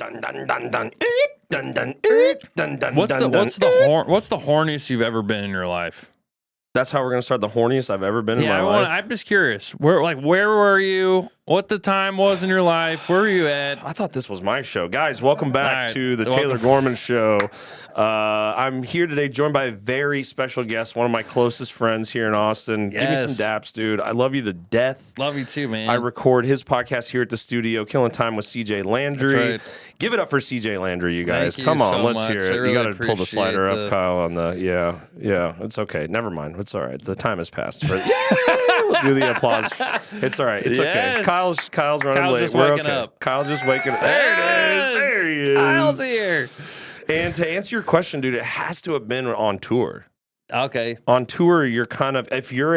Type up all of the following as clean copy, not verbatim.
Dun dun dun dun. Dun dun dun dun. What's the horniest you've ever been in your life? That's how we're gonna start the horniest I've ever been in my life. I'm just curious. Where were you? What the time was in your life? Where were you at? I thought this was my show. Guys, welcome back to the Taylor Gorman Show. I'm here today joined by a very special guest, one of my closest friends here in Austin. Yes. Give me some daps, dude. I love you to death. Love you too, man. I record his podcast here at the studio, Killin Time with CJ Landry. That's right. Give it up for CJ Landry, you guys. Thank Come you on, so let's much. hear it. Really you got to pull the slider appreciate up, Kyle, on the, yeah. It's okay. Never mind. It's all right. The time has passed. We'll do the applause. It's all right. It's okay. Kyle's running late. Just We're waking okay. up. Kyle's just waking up. There it is. There he is. Kyle's here. And to answer your question, dude, it has to have been on tour. Okay. On tour, you're kind of if you're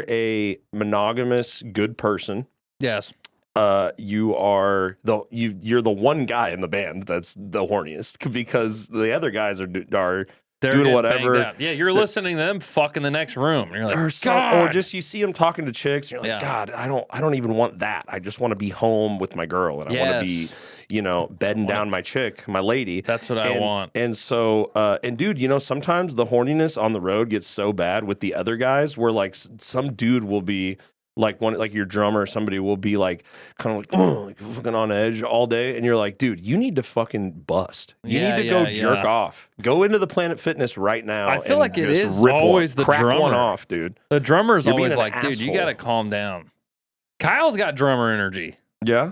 a monogamous good person, Yes. you're the one guy in the band that's the horniest because the other guys are They're doing getting whatever. banged out. Yeah, you're listening to them fuck in the next room. You're like, or just you see them talking to chicks, and you're like, Yeah. God, I don't even want that. I just want to be home with my girl, and I want to be, bedding down my chick, my lady. That's what I want. And so, and dude, sometimes the horniness on the road gets so bad with the other guys, where like some dude will be. Like your drummer or somebody will be like kind of like fucking on edge all day, and you're like, dude, you need to fucking bust. You need to go jerk off. Go into the Planet Fitness right now. I feel like it is rip always the crack drummer. one off, dude. The drummer's You're being always an like, dude, you asshole. got to calm down. Kyle's got drummer energy. Yeah,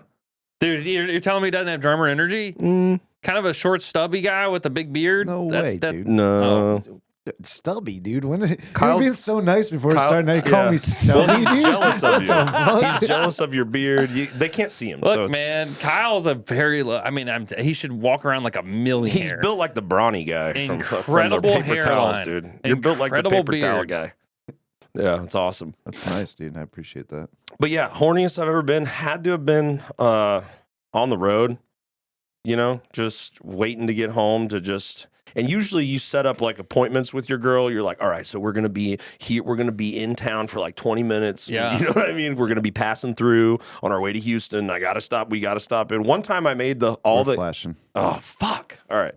Dude, you're telling me he doesn't have drummer energy? Kind of a short, stubby guy with a big beard? No way, dude. no. Oh. Stubby, dude. When you Kyle's- were being so nice before starting, now you call yeah. me stubby, He's dude? jealous of What you. the fuck? He's jealous of your beard. They can't see him. Look, so it's- man, Kyle's a very low. I mean, he should walk around like a millionaire. He's built like the brawny guy from the Incredible paper towels, hairline. dude. You're built like the Incredible paper towel beard. guy. Yeah, it's awesome. That's nice, dude. I appreciate that. But yeah, horniest I've ever been had to have been on the road, just waiting to get home and usually you set up like appointments with your girl. You're like, all right, so we're going to be here. We're going to be in town for like 20 minutes. Yeah. You know what I mean? We're going to be passing through on our way to Houston. We got to stop. And one time I made We're flashing. oh, fuck. All right.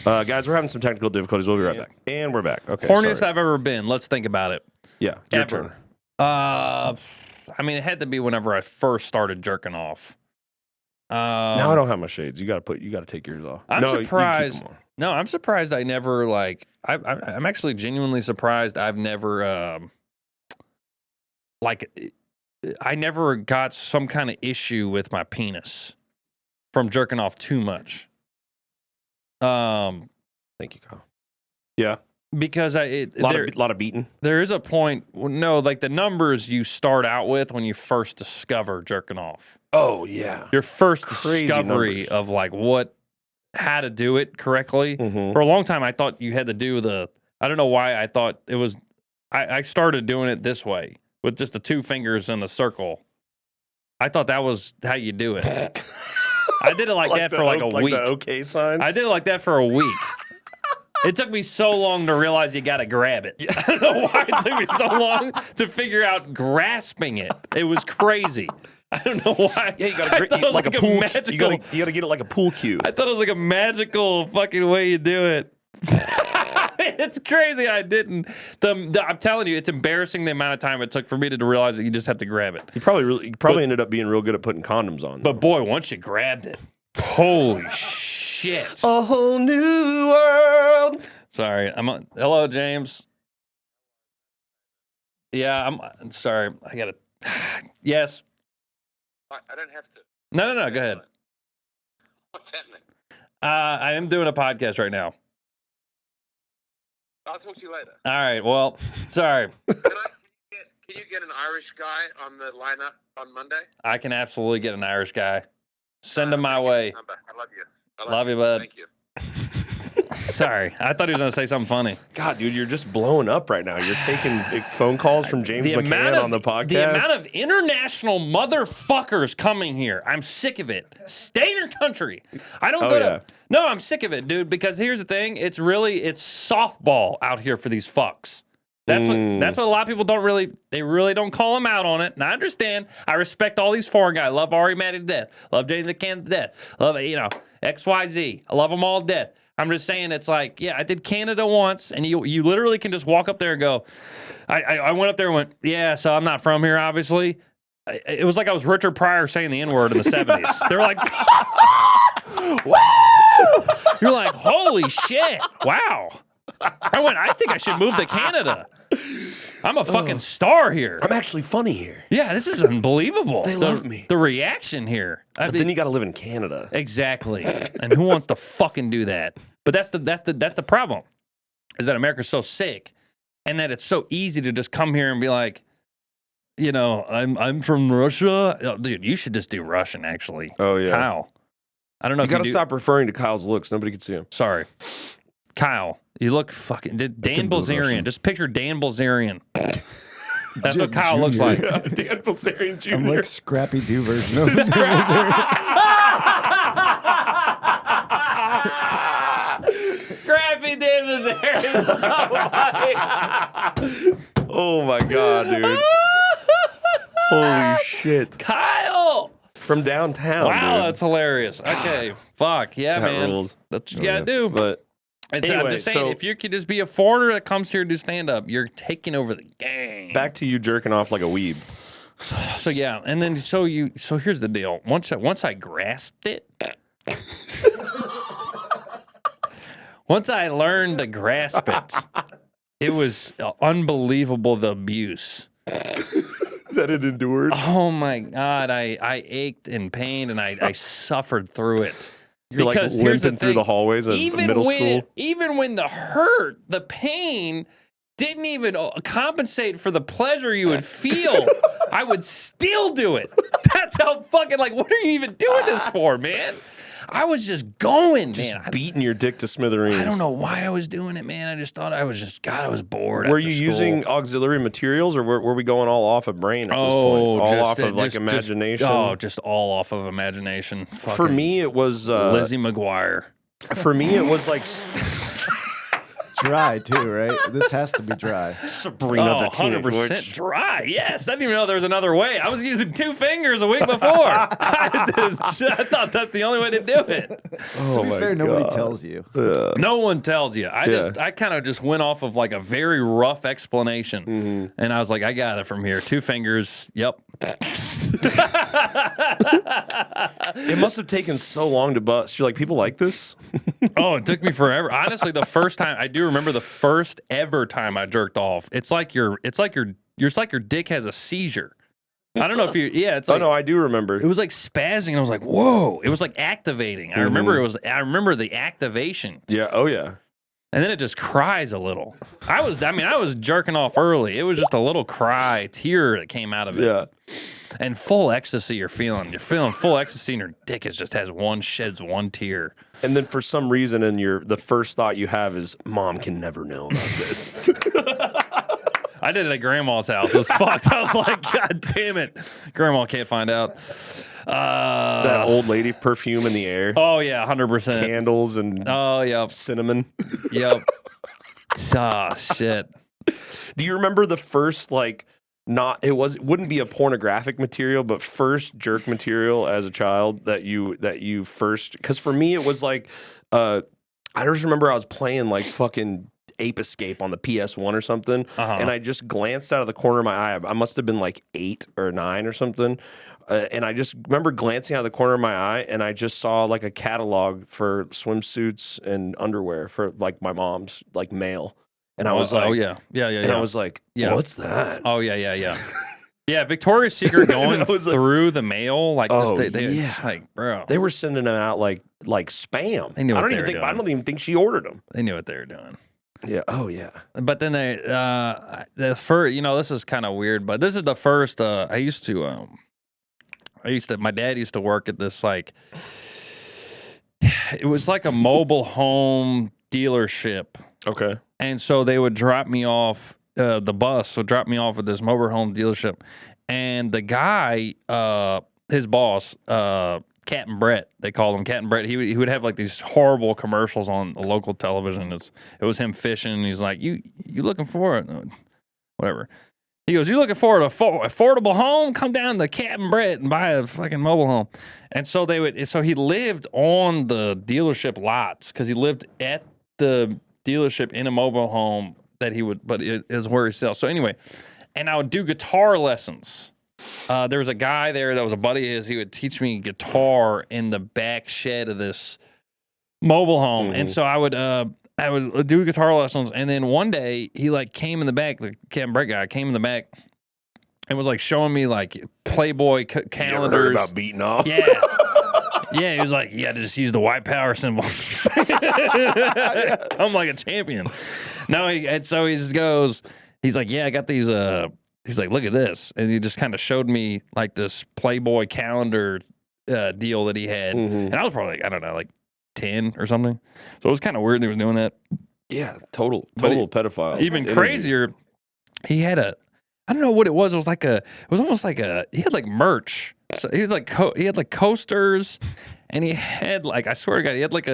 Guys, we're having some technical difficulties. We'll be right back. And we're back. Okay. Horniest sorry. I've ever been. Let's think about it. Yeah. Your Ever. turn. I mean, it had to be whenever I first started jerking off. Now I don't have my shades. You got to take yours off. I'm No, you keep surprised. them on. No, I'm surprised I never I'm actually genuinely surprised I've never I never got some kind of issue with my penis from jerking off too much. Thank you, Kyle. Yeah. Because A lot of beating. there is a point. No, like the numbers you start out with when you first discover jerking off. Oh, yeah. Your first Crazy discovery numbers. of like how to do it correctly. Mhm. For a long time, I thought you had to do I don't know why I thought it was, I started doing it this way with just the two fingers in a circle. I thought that was how you do it. I did it like that for like a week. the okay sign? I did it like that for a week. It took me so long to realize you got to grab it. I don't know why it took me so long to figure out grasping it. It was crazy. I don't know why. Yeah, you got I to thought it was like a pool. magical- You got to get it like a pool cue. I thought it was like a magical fucking way you do it. It's crazy. I didn't. I'm telling you, it's embarrassing the amount of time it took for me to realize that you just have to grab it. You probably ended up being real good at putting condoms on. But boy, once you grabbed it, holy shit! A whole new world. Sorry, hello, James. Yeah, I'm sorry. I gotta. Yes. I don't have to. No. Go ahead. What's happening? I am doing a podcast right now. I'll talk to you later. All right. Well, sorry. Can you get an Irish guy on the lineup on Monday? I can absolutely get an Irish guy. Send him my way. Number. I love you. Love you, bud. Thank you. Sorry, I thought he was going to say something funny. God, dude, you're just blowing up right now. You're taking phone calls from James McCann on the podcast. The amount of international motherfuckers coming here, I'm sick of it. Stay in your country. I don't go to. No, I'm sick of it, dude. Because here's the thing: it's softball out here for these fucks. That's what a lot of people they really don't call him out on it. And I understand. I respect all these foreign guys. Love Ari Maddie to death. Love James McCann to death. Love, XYZ. I love them all to death. I'm just saying it's like, yeah, I did Canada once, and you literally can just walk up there and go, I went up there and went, yeah, so I'm not from here, obviously. It was like I was Richard Pryor saying the N-word in the 70s. They're like, woo! You're like, holy shit, wow. I think I should move to Canada. I'm a fucking star here. I'm actually funny here. Yeah, this is unbelievable. They love me. The reaction here. But then you got to live in Canada. Exactly. And who wants to fucking do that? But that's the problem. Is that America's so sick, and that it's so easy to just come here and be like, I'm from Russia. Oh, dude, you should just do Russian, actually. Oh yeah, Kyle. I don't know. You got to stop referring to Kyle's looks. Nobody can see him. Sorry, Kyle. You look fucking Dan Bilzerian. Just picture Dan Bilzerian. That's what Kyle looks like. Yeah, Dan Bilzerian Jr. I'm like Scrappy Doo version of Bilzerian. Scrappy Dan Bilzerian. So funny. Oh my god, dude! Holy shit! Kyle From downtown. Wow, dude. that's hilarious. Okay, fuck yeah, That man. rules. That's what you gotta do. But I'm anyway, just saying, so- if you could just be a foreigner that comes here to do stand up, you're taking over the game. back to you jerking off like a weeb. So yeah, and then so here's the deal. Once I grasped it, once I learned to grasp it, it was unbelievable the abuse that it endured. Oh my god, I ached in pain and I suffered through it. You're like Because here's limping through the hallways of middle school. Even when the hurt, the pain didn't even compensate for the pleasure you would feel, I would still do it. That's how fucking, like, what are you even doing this for, man? I was just going, man. Beating your dick to smithereens. I don't know why I was doing it, man. I just thought I was just, God, I was bored. Were after you school. using auxiliary materials, or were we going all off of brain at this point? All off of like imagination? Just all off of imagination. For me, it was Lizzie McGuire. For me, it was like dry too, right? This has to be dry. Sabrina the Teenage 100% Witch. dry. Yes, I didn't even know there was another way. I was using 2 fingers a week before. I thought that's the only way to do it. Oh To be my fair, God. nobody tells you. No one tells you. Yeah. I kind of just went off of like a very rough explanation, and I was like, I got it from here. 2 fingers. Yep. It must have taken so long to bust. You're like, people like this? Oh, it took me forever. Honestly, the first time I do remember the first ever time I jerked off. It's like your dick has a seizure. I don't know if you. Yeah, it's like. Oh no, I do remember. It was like spazzing, and I was like, "Whoa!" It was like activating. I remember I remember the activation, Yeah. Oh yeah. and then it just cries a little. I was jerking off early. It was just a little cry, tear that came out of it. Yeah. And full ecstasy. You're feeling full ecstasy, and your dick sheds one tear. And then for some reason, the first thought you have is, "Mom can never know about this." I did it at Grandma's house. It was fucked. I was like, God damn it, Grandma can't find out. That old lady perfume in the air, Oh yeah, 100%. candles and Oh yep, cinnamon. yep. Ah shit. Do you remember the first it wouldn't be a pornographic material, but first jerk material as a child that you first? Because for me it was like I just remember I was playing like fucking Ape Escape on the PS1 or something, and I just glanced out of the corner of my eye. I must have been like 8 or 9 or something, and I just remember glancing out of the corner of my eye, and I just saw like a catalog for swimsuits and underwear for like my mom's like male. And I was like, oh yeah. And I was like, Yeah. what's that? Oh yeah. Yeah, Victoria's Secret going through the mail, like it's like, bro, They were sending them out like spam. They knew what I they don't were doing. I don't even think she ordered them. they knew what they were doing. Yeah. Oh yeah. But then the first, this is kind of weird, but this is the first. My dad used to work at this it was like a mobile home dealership. Okay. And so they would drop me off, the bus would drop me off at this mobile home dealership. And the guy, his boss, Captain Brett, they called him Captain Brett. He would have like these horrible commercials on the local television. It was him fishing. And he's like, you looking for it? whatever. He goes, you looking for an affordable home? Come down to Captain Brett and buy a fucking mobile home. And so he lived on the dealership lots because he lived at the dealership in a mobile home that he would, but it is where he sells. So anyway, and I would do guitar lessons. There was a guy there that was a buddy of his. He would teach me guitar in the back shed of this mobile home. And so I would do guitar lessons, and then one day he like came in the back. The Captain Brett guy came in the back and was like showing me like Playboy calendars. You ever heard about beating off? Yeah, yeah. He was like, "You got to just use the white power symbol." I'm like a champion. No, and so he just goes. He's like, "Yeah, I got these." He's like, "Look at this," and he just kind of showed me like this Playboy calendar deal that he had, and I was probably like, I don't know, like 10 or something. So it was kind of weird that he was doing that. Yeah, total pedophile. Even crazier, he had I don't know what it was. It was almost like he had like merch. So he had like coasters, and he had like, I swear to God, he had like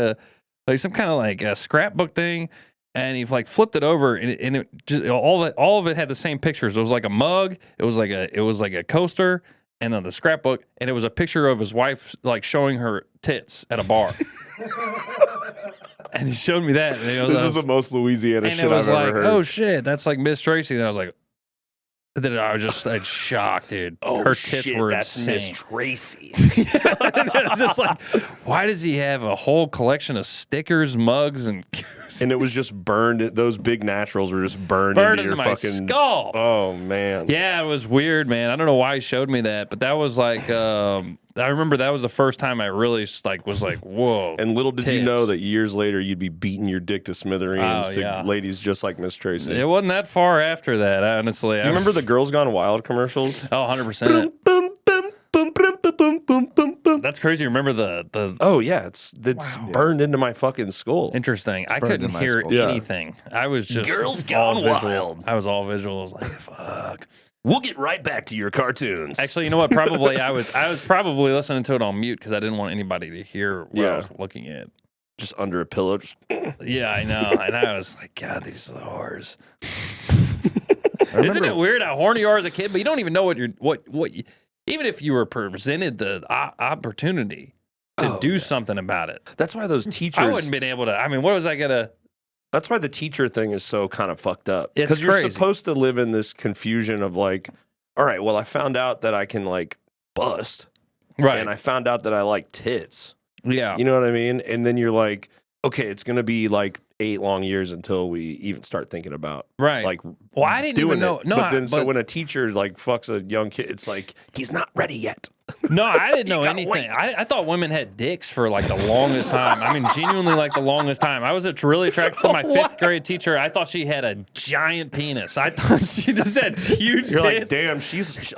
some kind of like a scrapbook thing, and he like flipped it over, and it just all of it had the same pictures. It was like a mug. It was like a coaster. And then the scrapbook, and it was a picture of his wife like showing her tits at a bar. And he showed me that. And this is the most Louisiana shit I've ever heard. Oh shit, that's like Miss Tracy. And I was like, then I was just like shocked, dude. Oh, her tits shit, were that's insane. Miss Tracy. And it was just like, why does he have a whole collection of stickers, mugs, and and it was just burned. Those big naturals were just burned into your my fucking skull. Oh man. Yeah, it was weird, man. I don't know why he showed me that, but that was like, I remember that was the first time I really like was like, whoa. And little did you know that years later you'd be beating your dick to smithereens to ladies just like Miss Tracy. It wasn't that far after that, honestly. You remember the Girls Gone Wild commercials? Oh, 100%. That's crazy. Remember the Oh yeah, it's burned into my fucking skull. Interesting. I couldn't hear anything. I was just Girls Gone Wild. I was all visual. I was like, fuck. We'll get right back to your cartoons. Actually, you know what? Probably I was probably listening to it on mute because I didn't want anybody to hear what I was looking at. Just under a pillow. Yeah, I know. And I was like, God, these whores. Isn't it weird how horny you are as a kid, but you don't even know what even if you were presented the opportunity to do something about it. That's why those teachers. I wouldn't been able to. I mean, what was I gonna? That's why the teacher thing is so kind of fucked up. Because you're supposed to live in this confusion of like, all right, well, I found out that I can like bust. Right. And I found out that I like tits. Yeah. You know what I mean? And then you're like, okay, it's going to be like 8 long years until we even start thinking about like I didn't even know. No, but then so when a teacher like fucks a young kid, it's like he's not ready yet. No, I didn't know anything. I thought women had dicks for like the longest time. I mean, genuinely like the longest time. I was really attracted to my 5th grade teacher. I thought she had a giant penis. I thought she just had huge You're tits. like, damn,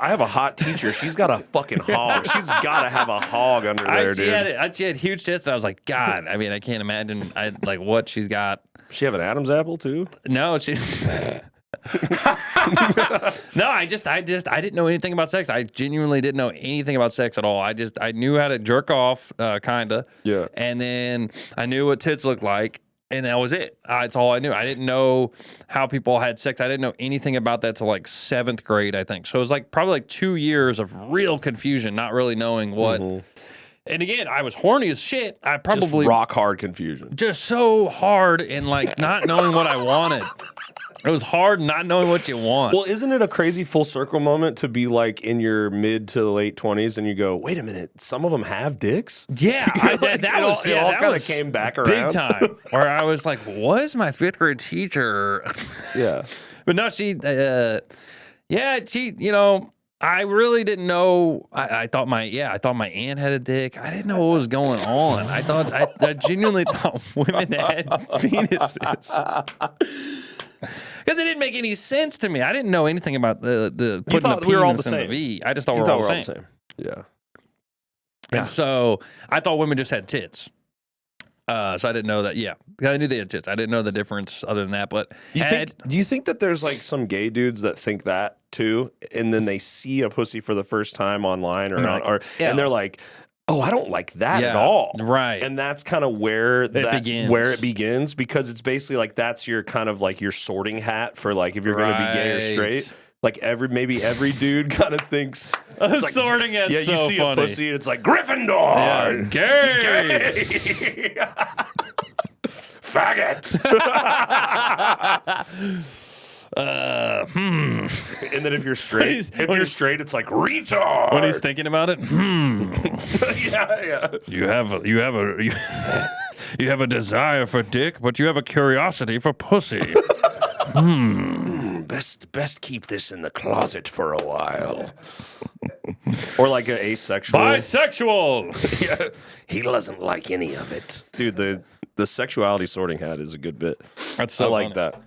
I have a hot teacher. She's got a fucking hog. She's got to have a hog under there, dude. She had huge tits, and I was like, God, I mean, I can't imagine like what she's got. She have an Adam's apple too? No, she's... No, I didn't know anything about sex. I genuinely didn't know anything about sex at all. I knew how to jerk off, kinda. Yeah. And then I knew what tits looked like, and that was it. That's all I knew. I didn't know how people had sex. I didn't know anything about that till like 7th grade, I think. So it was like probably like 2 years of real confusion, not really knowing what. Mm-hmm. And again, I was horny as shit. I probably just rock hard confusion. Just so hard and like not knowing what I wanted. It was hard not knowing what you want. Well, isn't it a crazy full circle moment to be like in your mid to late 20s and you go, wait a minute, some of them have dicks? Yeah, it all kind of came back around. Big time. Where I was like, was my 5th grade teacher? Yeah. But no, she, you know, I really didn't know. I thought my aunt had a dick. I didn't know what was going on. I genuinely thought women had penises. Because it didn't make any sense to me. I didn't know anything about the putting the penis we were all the in same. the V. I just thought we were all the same. Yeah. And so I thought women just had tits. So I didn't know that. Yeah, because I knew they had tits. I didn't know the difference other than that. But do you think that there's like some gay dudes that think that too, and then they see a pussy for the first time online and they're like, oh, I don't like that at all. Right. And that's kind of where it begins because it's basically like that's your kind of like your sorting hat for like if you're going to be gay or straight. Like maybe every dude kind of thinks it's like, sorting hat. Yeah, so you see funny. a pussy and it's like Gryffindor, gay. faggot. And then if you're straight, it's like retard. When he's thinking about it, yeah. You have a desire for dick, but you have a curiosity for pussy. Best keep this in the closet for a while. Or like an asexual. Bisexual. Yeah, he doesn't like any of it. Dude, the sexuality sorting hat is a good bit. That's so I like funny. that.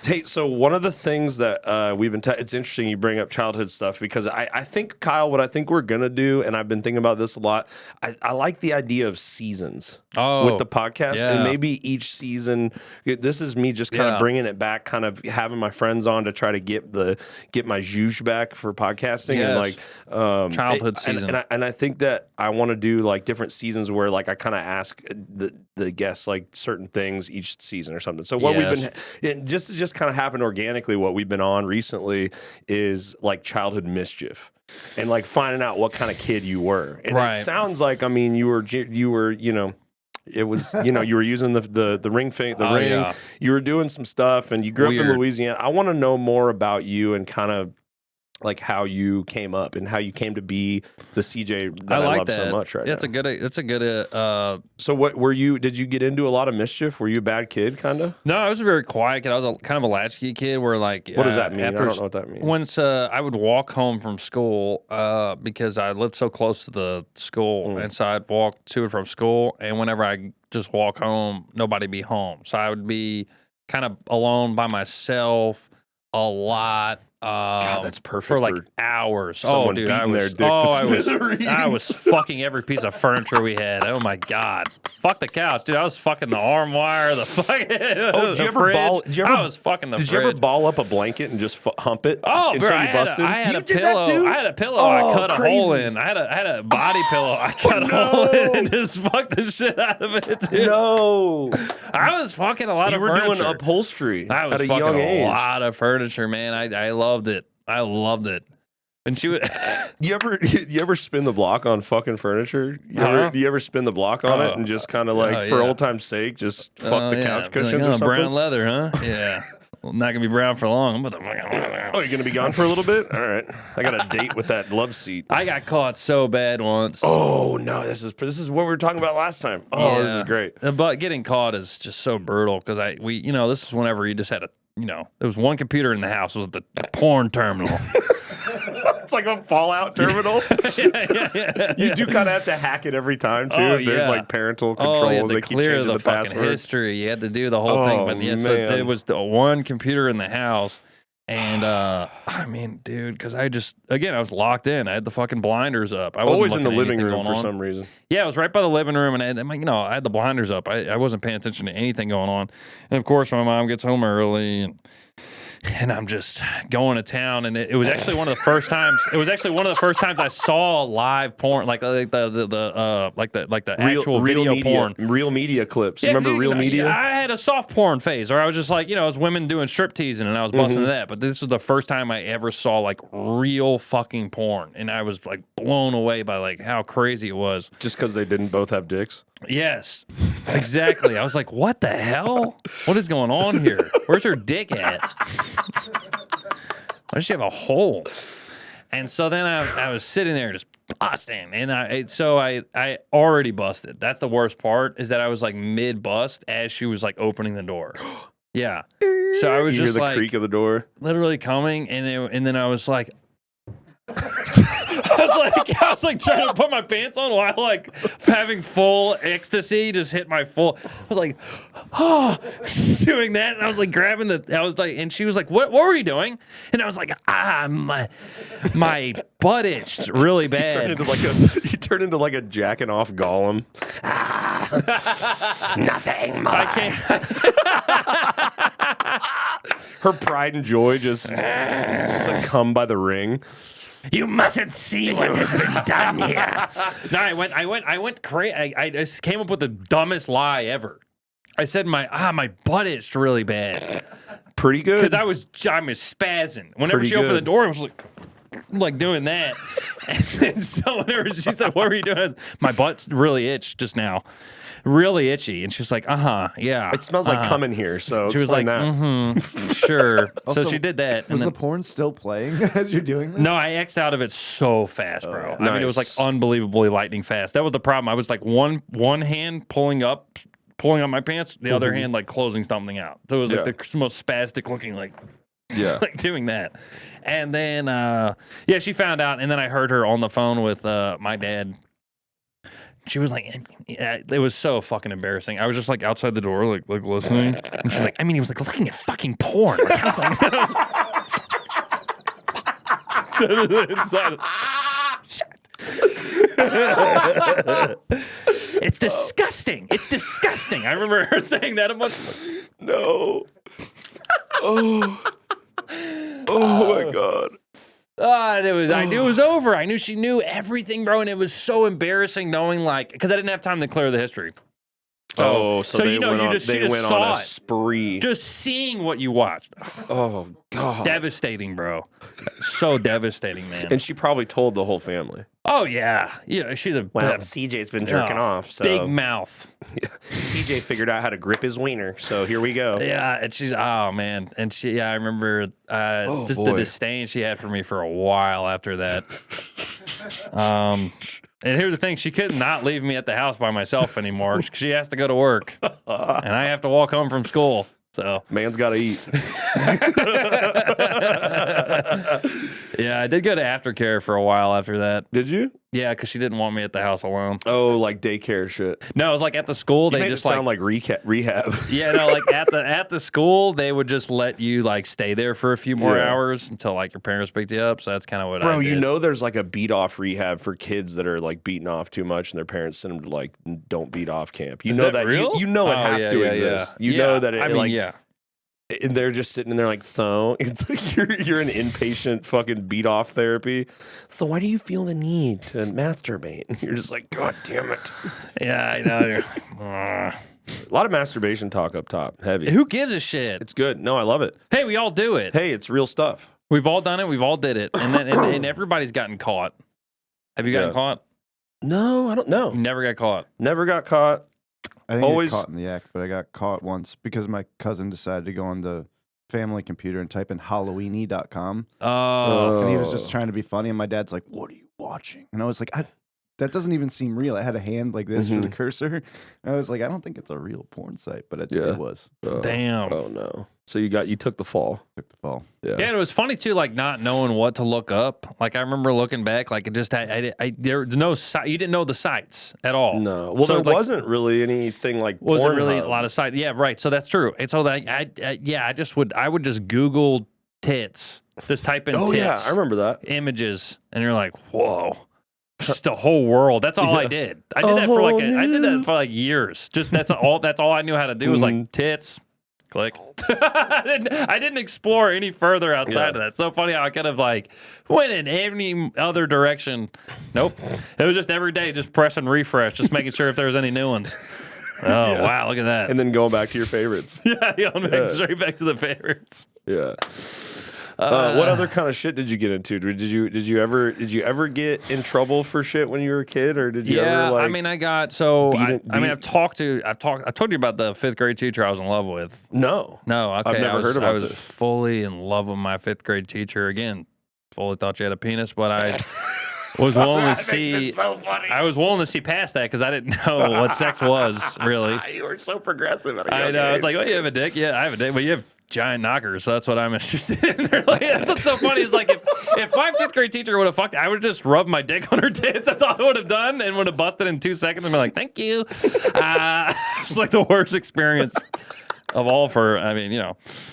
Hey, so one of the things that we've been it's interesting you bring up childhood stuff because I think, Kyle, what I think we're going to do, and I've been thinking about this a lot, I like the idea of seasons with the podcast. And maybe each season, this is me just kind of bringing it back, kind of having my friends on to try to get my zhuzh back for podcasting. Yes. And like childhood season. And I think that I want to do like different seasons where like I kind of ask the guests like certain things each season or something. So what we've been... It just kind of happened organically. What we've been on recently is like childhood mischief and like finding out what kind of kid you were. And it sounds like, I mean, you were, you know, it was, you know, you were using the ring, ring. Yeah. You were doing some stuff and you grew up in Louisiana. I want to know more about you and kind of like how you came up and how you came to be the CJ that I love so much right now. It's a good. So what were you? Did you get into a lot of mischief? Were you a bad kid, kind of? No, I was a very quiet kid. I was kind of a latchkey kid. Where like, what does that mean? I don't know what that means. Once I would walk home from school because I lived so close to the school, and so I'd walk to and from school. And whenever I just walk home, nobody'd be home, so I would be kind of alone by myself a lot. God, that's perfect for like hours. Someone dude, beating their dick to smithereens. I was fucking every piece of furniture we had. Oh my god, fuck the couch, dude. I was fucking the arm wire, the fucking. Oh, did you ever ball? I was fucking the. Did you ever ball up a blanket and just hump it? Oh, until bro, you busted? I had you a did pillow. That too? I had a pillow. Oh, I cut crazy. a hole in. I had a body pillow. I cut a hole in and just fucked the shit out of it. Dude. No, I was fucking a lot of furniture. You were doing upholstery. I was at a fucking young a age. lot of furniture, man. I loved it. I loved it. And she would. You ever spin the block on fucking furniture? Do you ever spin the block on it and just kind of like for old time's sake, just fuck the couch cushions or something? Brown leather, huh? Yeah. Well, not gonna be brown for long. I'm about to fucking. Oh, you're gonna be gone for a little bit? All right. I got a date with that love seat. I got caught so bad once. Oh no, this is what we were talking about last time. Oh, this is great. But getting caught is just so brutal because this is whenever you just had there was one computer in the house. It was the porn terminal. It's like a Fallout terminal. Yeah. You do kind of have to hack it every time too. If there's like parental controls, they keep changing the password. History. You had to do the whole thing. But so it was the one computer in the house, and I mean, dude, because I was locked in. I had the fucking blinders up. I wasn't always in the living room for on. some reason. Yeah, it was right by the living room, and I had the blinders up. I wasn't paying attention to anything going on, and of course, my mom gets home early, and I'm just going to town, and it was actually one of the first times. It was actually one of the first times I saw live porn, like the actual real video media, porn, real media clips. Yeah, remember Real Media? I had a soft porn phase, or I was just like, it was women doing strip teasing, and I was busting into that. But this was the first time I ever saw like real fucking porn, and I was like blown away by like how crazy it was. Just because they didn't both have dicks. Yes, exactly. I was like, what the hell? What is going on here? Where's her dick at? Why does she have a hole? And so then I was sitting there just busting. And I already busted. That's the worst part, is that I was like mid-bust as she was like opening the door. Yeah. So I was you just hear the like creak of the door. Literally coming, and then I was like I was like trying to put my pants on while like having full ecstasy, just hit my full. I was like, doing that, and I was like grabbing and she was like, "What were you doing?" And I was like, my butt itched really bad. You turn into like a jacking off Gollum. Nothing more. I can't. Her pride and joy just succumb by the ring. You mustn't see what has been done here. No, I went crazy. I just came up with the dumbest lie ever. I said my butt itched really bad. Pretty good. Because I was spazzing. Whenever Pretty she opened the good. door, I was like doing that. And then so whenever she said, "What were you doing?" I was, my butt's really itched just now. Really itchy. And she was like, yeah. It smells like cum in here, so She was like, that. Sure. Also, so she did that. Was And the then, porn still playing as you're doing this? no, I X'd out of it so fast, bro. yeah. I mean, it was like Nice. unbelievably lightning fast. That was the problem. I was like one hand pulling up my pants, the other hand like closing something out. So it was like the most spastic looking, like, like doing that. And then, she found out. And then I heard her on the phone with my dad. She was like, it was so fucking embarrassing. I was just like outside the door, like listening. And she's like, I mean, he was like looking at fucking porn. Like, it's disgusting. It's disgusting. I remember her saying that a month. No. Oh my God. And I knew it was over. I knew she knew everything, bro. And it was so embarrassing knowing, like, because I didn't have time to clear the history. So they you know, went you on, just, they she just went saw on a it. spree. Just seeing what you watched. Oh God. Devastating, bro. So devastating, man. And she probably told the whole family. Oh, yeah. Yeah, she's a CJ's been jerking off, so big mouth. CJ figured out how to grip his wiener, so here we go. Yeah, and she's, oh, man. And I remember just the boy. disdain she had for me for a while after that. And here's the thing, she could not leave me at the house by myself anymore. She has to go to work, and I have to walk home from school. So Man's got to eat. yeah, I did go to aftercare for a while after that. Did you? Yeah, because she didn't want me at the house alone. Oh, like daycare shit. No, it was like at the school. You They made just it sound like rehab. yeah, no, like at the school, they would just let you like stay there for a few more Yeah. hours until like your parents picked you up. So that's kind of what I Bro, did. you know there's like a beat off rehab for kids that are like beating off too much and their parents send them to like don't beat off camp. You Is know that real? You know it Oh, has yeah, to yeah, exist. yeah. You know that it I mean, like yeah. and they're just sitting in there like it's like you're an inpatient fucking beat off therapy. So why do you feel the need to masturbate? And you're just like, God damn it. Yeah, I know. A lot of masturbation talk up top. Heavy. Who gives a shit? It's good. No, I love it. Hey, we all do it. Hey, it's real stuff. We've all done it. We've all did it, and then and everybody's gotten caught. Have you gotten Yeah. caught? No, I don't know. Never got caught. Never got caught. I didn't Always- get caught in the act, but I got caught once because my cousin decided to go on the family computer and type in Halloweeny.com. Oh, And he was just trying to be funny. And my dad's like, "What are you watching?" And I was like, that doesn't even seem real. I had a hand like this for the cursor. And I was like, I don't think it's a real porn site, but it was. damn. Oh no. So you took the fall. Took the fall. Yeah. Yeah, and it was funny too, like not knowing what to look up. Like I remember looking back, like it just there was no site. You didn't know the sites at all. No. Well, So, there like, wasn't really anything like wasn't really a Pornhub. lot of sites. Yeah, right. So that's true. And so that I would just Google tits, just type in Oh tits, yeah, I remember that. images, and you're like, whoa. Just the whole world. That's all I did. I did A that for whole I did new- that for like years. Just that's all I knew how to do was like tits. Click. I didn't explore any further outside of that. So funny how I could have like went in any other direction. Nope. It was just every day, just pressing refresh, just making sure if there was any new ones. Oh wow, look at that. And then going back to your favorites. Straight back to the favorites. Yeah. What other kind of shit did you get into? Did you ever get in trouble for shit when you were a kid, or did you ever like? I mean, I got so. beat I told you about the 5th grade teacher I was in love with. no. No, okay. I've never heard about I was this. fully in love with my 5th grade teacher. Again, fully thought she had a penis, but I was willing to see. so funny. I was willing to see past that because I didn't know what sex was really. You were so progressive. At a I young know. age. It's like, oh, you have a dick? Yeah, I have a dick, but you have giant knockers, so that's what I'm interested in. Like, that's what's so funny. Is like if my 5th grade teacher would have fucked, I would have just rubbed my dick on her tits. That's all I would have done, and would have busted in 2 seconds and be like, "Thank you." It's like the worst experience of all for. I mean,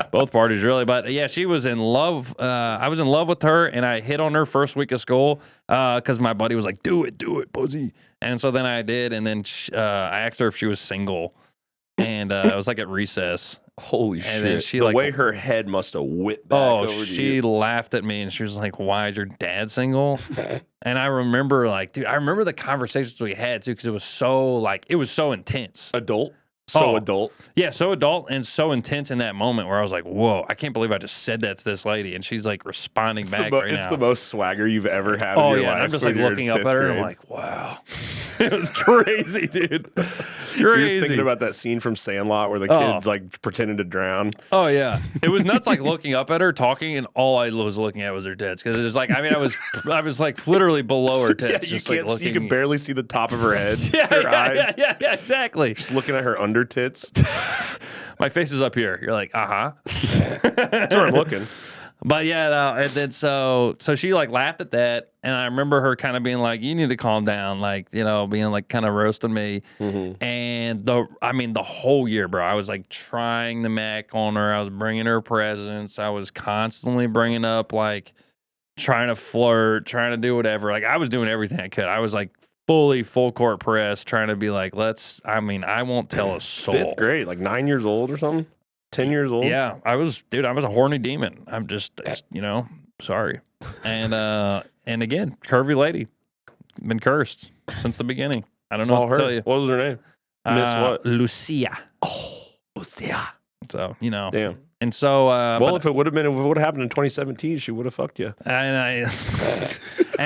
both parties really, but yeah, she was in love. I was in love with her, and I hit on her first week of school because my buddy was like, "Do it, pussy," and so then I did, and then I asked her if she was single, and I was like at recess. Holy And then shit! she, the like- way her head must have whipped back Oh, over to she you. laughed at me and she was like, "Why is your dad single?" And I remember, like, dude, I remember the conversations we had too, because it was so intense. Adult, so Oh. adult. Yeah, so adult and so intense in that moment where I was like, "Whoa, I can't believe I just said that to this lady," and she's like responding back right It's now. the most swagger you've ever had. Oh in your yeah, life and I'm just when like you're in looking up fifth at her and grade. I'm like, "Wow, it was crazy, dude, crazy." You're just thinking about that scene from Sandlot where the kid's like pretending to drown. Oh yeah, it was nuts. Like looking up at her, talking, and all I was looking at was her tits because it was like, I mean, I was like literally below her tits. Yeah, you just like can't see, you looking. can barely see the top of her head. Yeah, her eyes. yeah, exactly. Just looking at her under tits. My face is up here. You're like, That's where I'm looking. But yeah, no, and then so she like laughed at that, and I remember her kind of being like, "You need to calm down," like, you know, being like kind of roasting me. And the whole year, bro, I was like trying the Mac on her. I was bringing her presents. I was constantly bringing up like trying to flirt, trying to do whatever. Like I was doing everything I could. I was like fully full court press, trying to be like, I won't tell a soul. Fifth grade, like 9 years old or something. 10 years old. Yeah, I was a horny demon. I'm just, sorry. And again, curvy lady, been cursed since the beginning. I don't It's know all what to her. tell you. What was her name? Miss what? Lucia. Oh, Lucia. So, Damn. and so, Well, if it would have happened in 2017, she would have fucked you. and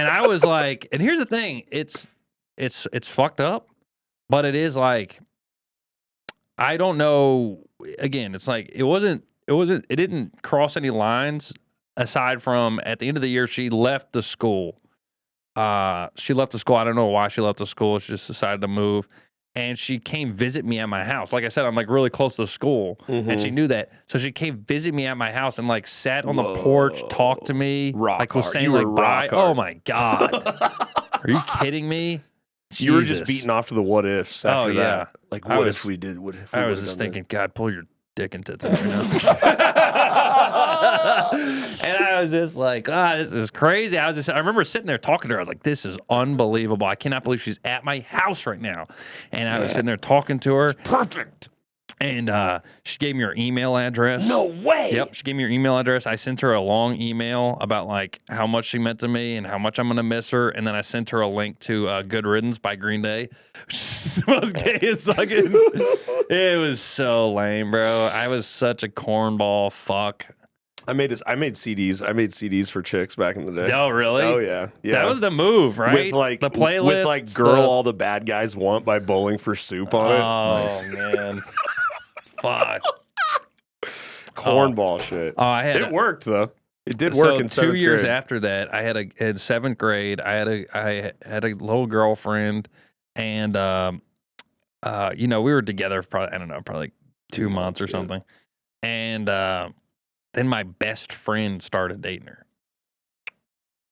I was like, and here's the thing, it's fucked up, but it is like, I don't know. Again, it's like it didn't cross any lines aside from at the end of the year she left the school. I don't know why she left the school. She just decided to move, and she came visit me at my house. Like I said, I'm like really close to the school, and she knew that, so she came visit me at my house and like sat on the porch, talked to me, Rock like was hard. saying You were like bye. rock hard. Oh my god, are you kidding me? You were just Jesus. beating off to the what ifs after Oh, yeah. that. Like, I what was- if we did? What if we I was would've just done thinking, God, pull your dick and tits out right now. And I was just like, this is crazy. I remember sitting there talking to her. I was like, this is unbelievable. I cannot believe she's at my house right now. And I was sitting there talking to her. Perfect. And she gave me her email address. No way. Yep, she gave me her email address. I sent her a long email about like how much she meant to me and how much I'm gonna miss her. And then I sent her a link to "Good Riddance" by Green Day, which is the most gayest fucking. It was so lame, bro. I was such a cornball. Fuck. I made CDs. I made CDs for chicks back in the day. Oh, really? Oh yeah. That was the move, right? With like the playlist. With like "Girl All the Bad Guys Want" by Bowling for Soup on it. Oh man. Fuck. Cornball shit. Oh, I had It worked though. It did work in so 2 seventh years grade. after that, I had in seventh grade, I had a little girlfriend, and we were together for probably like 2 months or yeah. something, and then my best friend started dating her.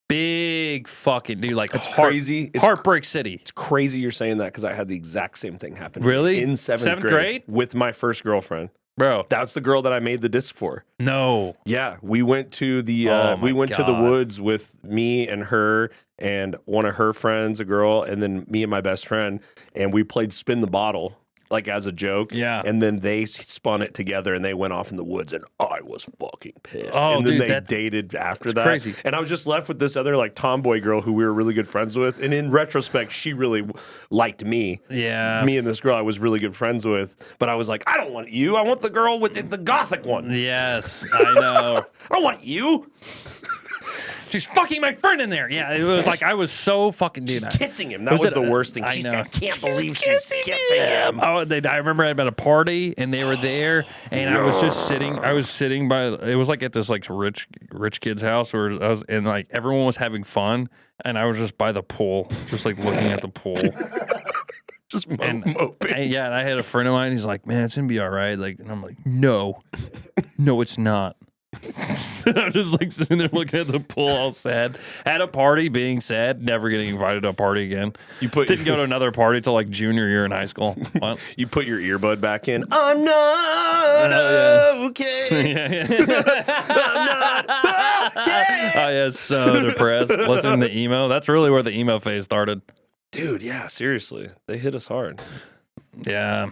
Big fucking dude, like It's crazy. It's Heartbreak City. It's crazy you're saying that because I had the exact same thing happen. Really? In seventh grade? grade with my first girlfriend. Bro, That's the girl that I made the disc for. no. Yeah, we went to the Oh my to the God. woods with me and her and one of her friends, a girl, and then me and my best friend, and we played spin the bottle like as a joke. Yeah. And then they spun it together and they went off in the woods and I was fucking pissed. Oh, and then dude, they that's- dated after that's that. crazy. And I was just left with this other like tomboy girl who we were really good friends with. And in retrospect, she really liked me. Yeah. Me and this girl I was really good friends with. But I was like, I don't want you. I want the girl with the gothic one. Yes, I know. I don't want you. She's fucking my friend in there. Yeah, it was like I was so fucking She's dude. kissing him. That was the worst thing. I She's know. I can't believe she's kissing him. Oh, I remember I had been at a party and they were there, and I was just sitting. I was sitting by. It was like at this like rich kid's house where I was, and like everyone was having fun, and I was just by the pool, just like looking at the pool. Just And- moping. And yeah, and I had a friend of mine. He's like, "Man, it's gonna be all right." Like, and I'm like, "No, it's not." I'm just like sitting there looking at the pool, all sad. At a party, being sad, never getting invited to a party again. You put Didn't go to another party till like junior year in high school. What? you put your earbud back in. I'm not Oh, okay. Yeah. I'm not okay. Oh yeah, so depressed. Listening to emo. That's really where the emo phase started. Dude, yeah, seriously. They hit us hard. Yeah,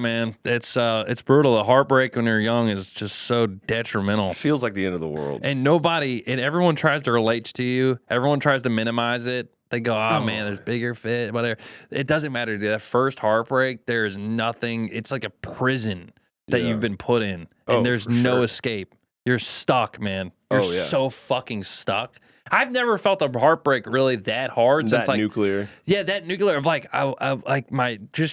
man. It's brutal. The heartbreak when you're young is just so detrimental. It feels like the end of the world. And everyone tries to relate to you. Everyone tries to minimize it. They go, oh man, there's bigger fit, whatever. It doesn't matter, dude. That first heartbreak, there is nothing. It's like a prison that you've been put in, and there's no escape. You're stuck, man. You're so fucking stuck. I've never felt a heartbreak really that hard since like nuclear. Yeah, that nuclear of like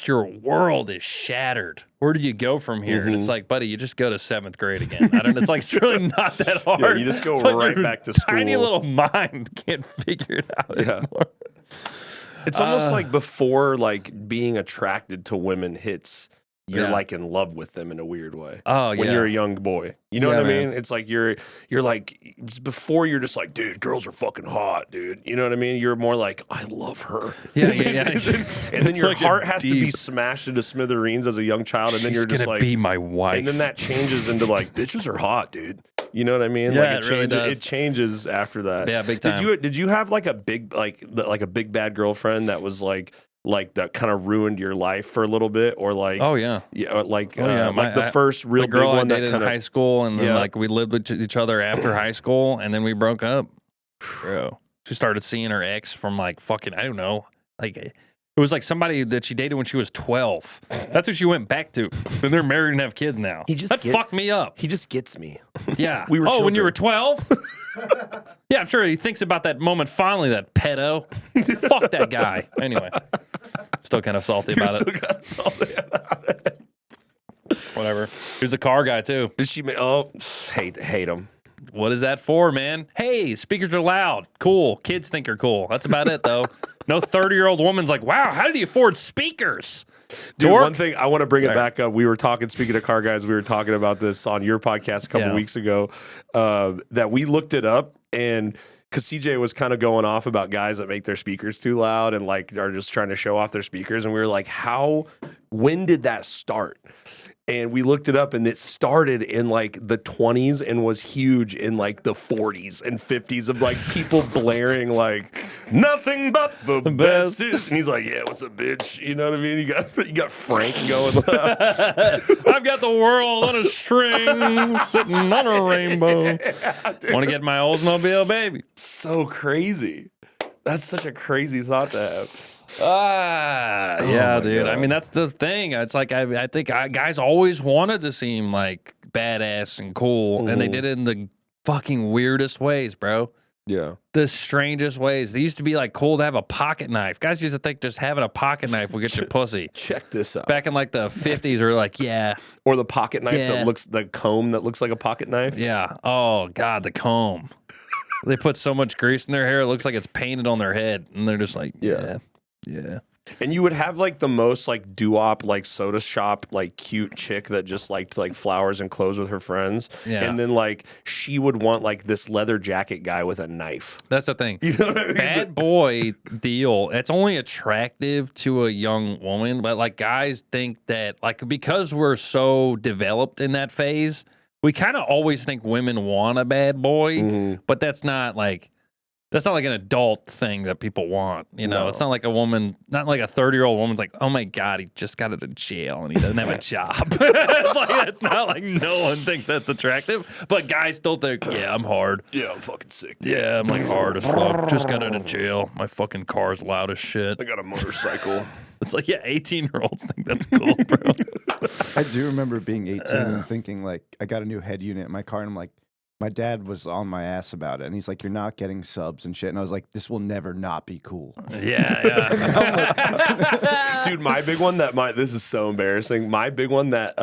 your world is shattered. Where do you go from here? And it's like, buddy, you just go to 7th grade again. It's like it's really not that hard. Yeah, you just go right back to school. Tiny little mind can't figure it out anymore. It's almost like before like being attracted to women hits. You're like in love with them in a weird way. Oh, yeah. When you're a young boy. You know what I mean? It's like you're like, before you're just like, dude, girls are fucking hot, dude. You know what I mean? You're more like, I love her. Yeah. And then your like heart has to be smashed into smithereens as a young child. And then you're just like, be my wife. And then that changes into like, bitches are hot, dude. You know what I mean? Yeah, like it really does. It changes after that. Yeah, big time. Did you have like a big, like a big bad girlfriend that was like that kind of ruined your life for a little bit, or like the first real girl big one I dated that kind in of high school, and then like we lived with each other after high school, and then we broke up. Bro, she started seeing her ex from like fucking I don't know, like it was like somebody that she dated when she was 12. That's who she went back to, and they're married and have kids now. That fucked me up. He just gets me. Yeah. We were children. When you were 12. Yeah, I'm sure he thinks about that moment fondly, that pedo. Fuck that guy. Anyway, still kind of salty about it. Whatever. He's a car guy, too. Did she hate him. What is that for, man? Hey, speakers are loud. Cool. Kids think are cool. That's about it, though. No 30-year-old woman's like, wow, how did he afford speakers? Dude, one thing, I want to bring it back up. We were talking, speaking of car guys, we were talking about this on your podcast a couple weeks ago, that we looked it up, and because CJ was kind of going off about guys that make their speakers too loud and like are just trying to show off their speakers. And we were like, when did that start? And we looked it up, and it started in like the 20s and was huge in like the 40s and 50s of like people blaring like nothing but the best is. And he's like, yeah, what's up, bitch? You know what I mean? You got Frank going. I've got the world on a string, sitting on a rainbow. Want to get my Oldsmobile, baby? So crazy. That's such a crazy thought to have. Yeah, dude. God. I mean, that's the thing. It's like I think guys always wanted to seem like badass and cool, and they did it in the fucking weirdest ways, bro. Yeah. The strangest ways. They used to be like cool to have a pocket knife. Guys used to think just having a pocket knife will get your pussy. Check this out. Back in like the 50s, we were like, yeah. Or the pocket knife the comb that looks like a pocket knife. Yeah. Oh, God, the comb. They put so much grease in their hair, it looks like it's painted on their head, and they're just like, yeah. And you would have like the most like doo-wop, like soda shop, like cute chick that just liked like flowers and clothes with her friends. Yeah. And then like she would want like this leather jacket guy with a knife. That's the thing. You know what I mean? Bad boy deal. It's only attractive to a young woman, but like guys think that like because we're so developed in that phase, we kind of always think women want a bad boy, but that's not like an adult thing that people want, you know. No. It's not like a woman, not like a 30-year-old woman's like, oh my God, he just got out of jail and he doesn't have a job. It's like, that's not like no one thinks that's attractive, but guys still think, yeah, I'm hard. Yeah, I'm fucking sick. Dude. Yeah, I'm like hard as fuck. Just got out of jail. My fucking car's loud as shit. I got a motorcycle. It's like, yeah, 18-year-olds think that's cool, bro. I do remember being 18 and thinking like, I got a new head unit in my car, and I'm like, my dad was on my ass about it, and he's like, you're not getting subs and shit. And I was like, this will never not be cool. Yeah. Dude, my big one this is so embarrassing. My big one that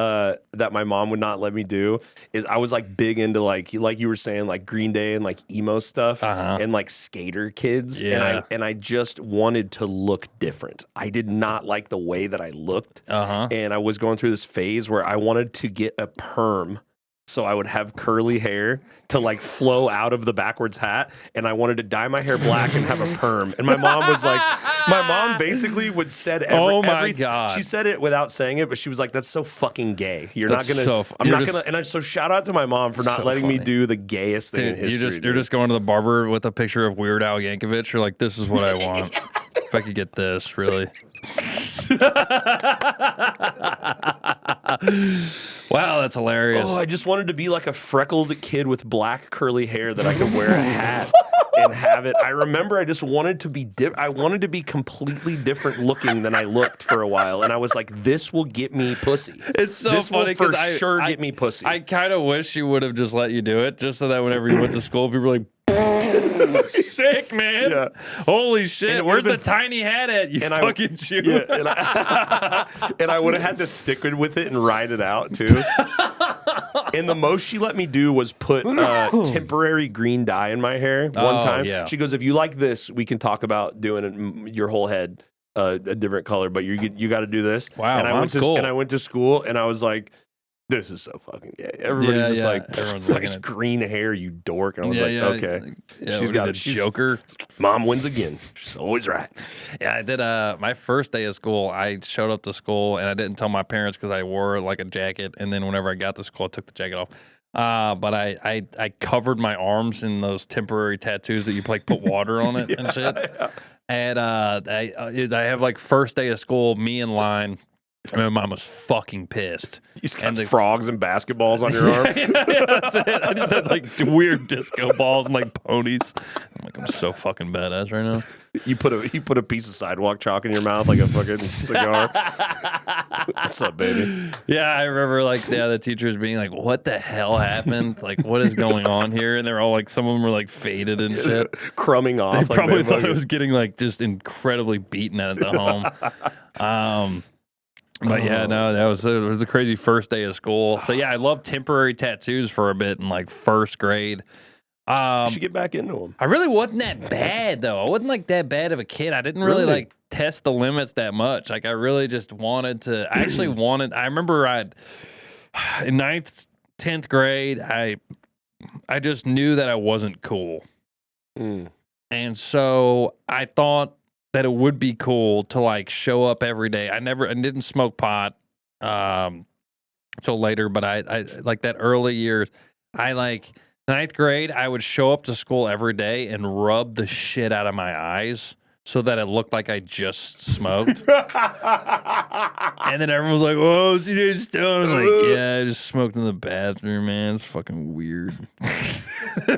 my mom would not let me do is I was like big into like you were saying, like Green Day and like emo stuff and like skater kids. Yeah. And I just wanted to look different. I did not like the way that I looked. And I was going through this phase where I wanted to get a perm. So I would have curly hair to like flow out of the backwards hat, and I wanted to dye my hair black and have a perm. And my mom was like, my mom basically would said everything. God. She said it without saying it, but she was like, "That's so fucking gay. That's not gonna. So I'm not gonna." And so shout out to my mom for not letting me do the gayest thing in history. You're just going to the barber with a picture of Weird Al Yankovic. You're like, this is what I want. If I could get this, really. Wow, that's hilarious. Oh, I just wanted to be like a freckled kid with black curly hair that I could wear a hat and have it. I remember I just wanted to be I wanted to be completely different looking than I looked for a while, and I was like, "This will get me pussy. It's so this funny will for because sure get me pussy." I kind of wish you would have just let you do it, just so that whenever you went to school, people were like, sick, man. Yeah. Holy shit. it Where's would've the tiny hat at, you and fucking Jew? Yeah, and I would have had to stick with it and ride it out too. And the most she let me do was put temporary green dye in my hair one time. Yeah. She goes, "If you like this, we can talk about doing your whole head a different color, but you got to do this." Wow, and I mom's went to cool. and I went to school, and I was like, "This is so fucking gay." Everybody's just like, everyone's "Nice looking at green hair, you dork." And I was okay. She's got it. She's Joker. Mom wins again. She's always right. Yeah, I did. My first day of school, I showed up to school and I didn't tell my parents because I wore like a jacket. And then whenever I got to school, I took the jacket off. But I covered my arms in those temporary tattoos that you like put water on it and shit. Yeah. And I have like first day of school, me in line. And my mom was fucking pissed. You just got And the- frogs and basketballs on your arm. yeah, that's it. I just had like weird disco balls and like ponies. I'm like, I'm so fucking badass right now. You put a piece of sidewalk chalk in your mouth like a fucking cigar. What's up, baby? Yeah, I remember like the teachers being like, "What the hell happened? Like, what is going on here?" And they're all like, some of them were like faded and shit. Crumbing off. They like probably thought fucking- it was getting like just incredibly beaten at the home. But yeah, no, it was a crazy first day of school. So yeah, I loved temporary tattoos for a bit in like first grade. You should get back into them. I really wasn't that bad though. I wasn't like that bad of a kid. I didn't really like test the limits that much. Like I really just wanted to. I actually wanted. I remember in 9th, 10th grade, I just knew that I wasn't cool, and so I thought that it would be cool to like show up every day. I didn't smoke pot until later, but I like that early years. I like 9th grade, I would show up to school every day and rub the shit out of my eyes so that it looked like I just smoked. And then everyone was like, "Whoa, CJ's stoned." I was like, "Yeah, I just smoked in the bathroom, man. It's fucking weird."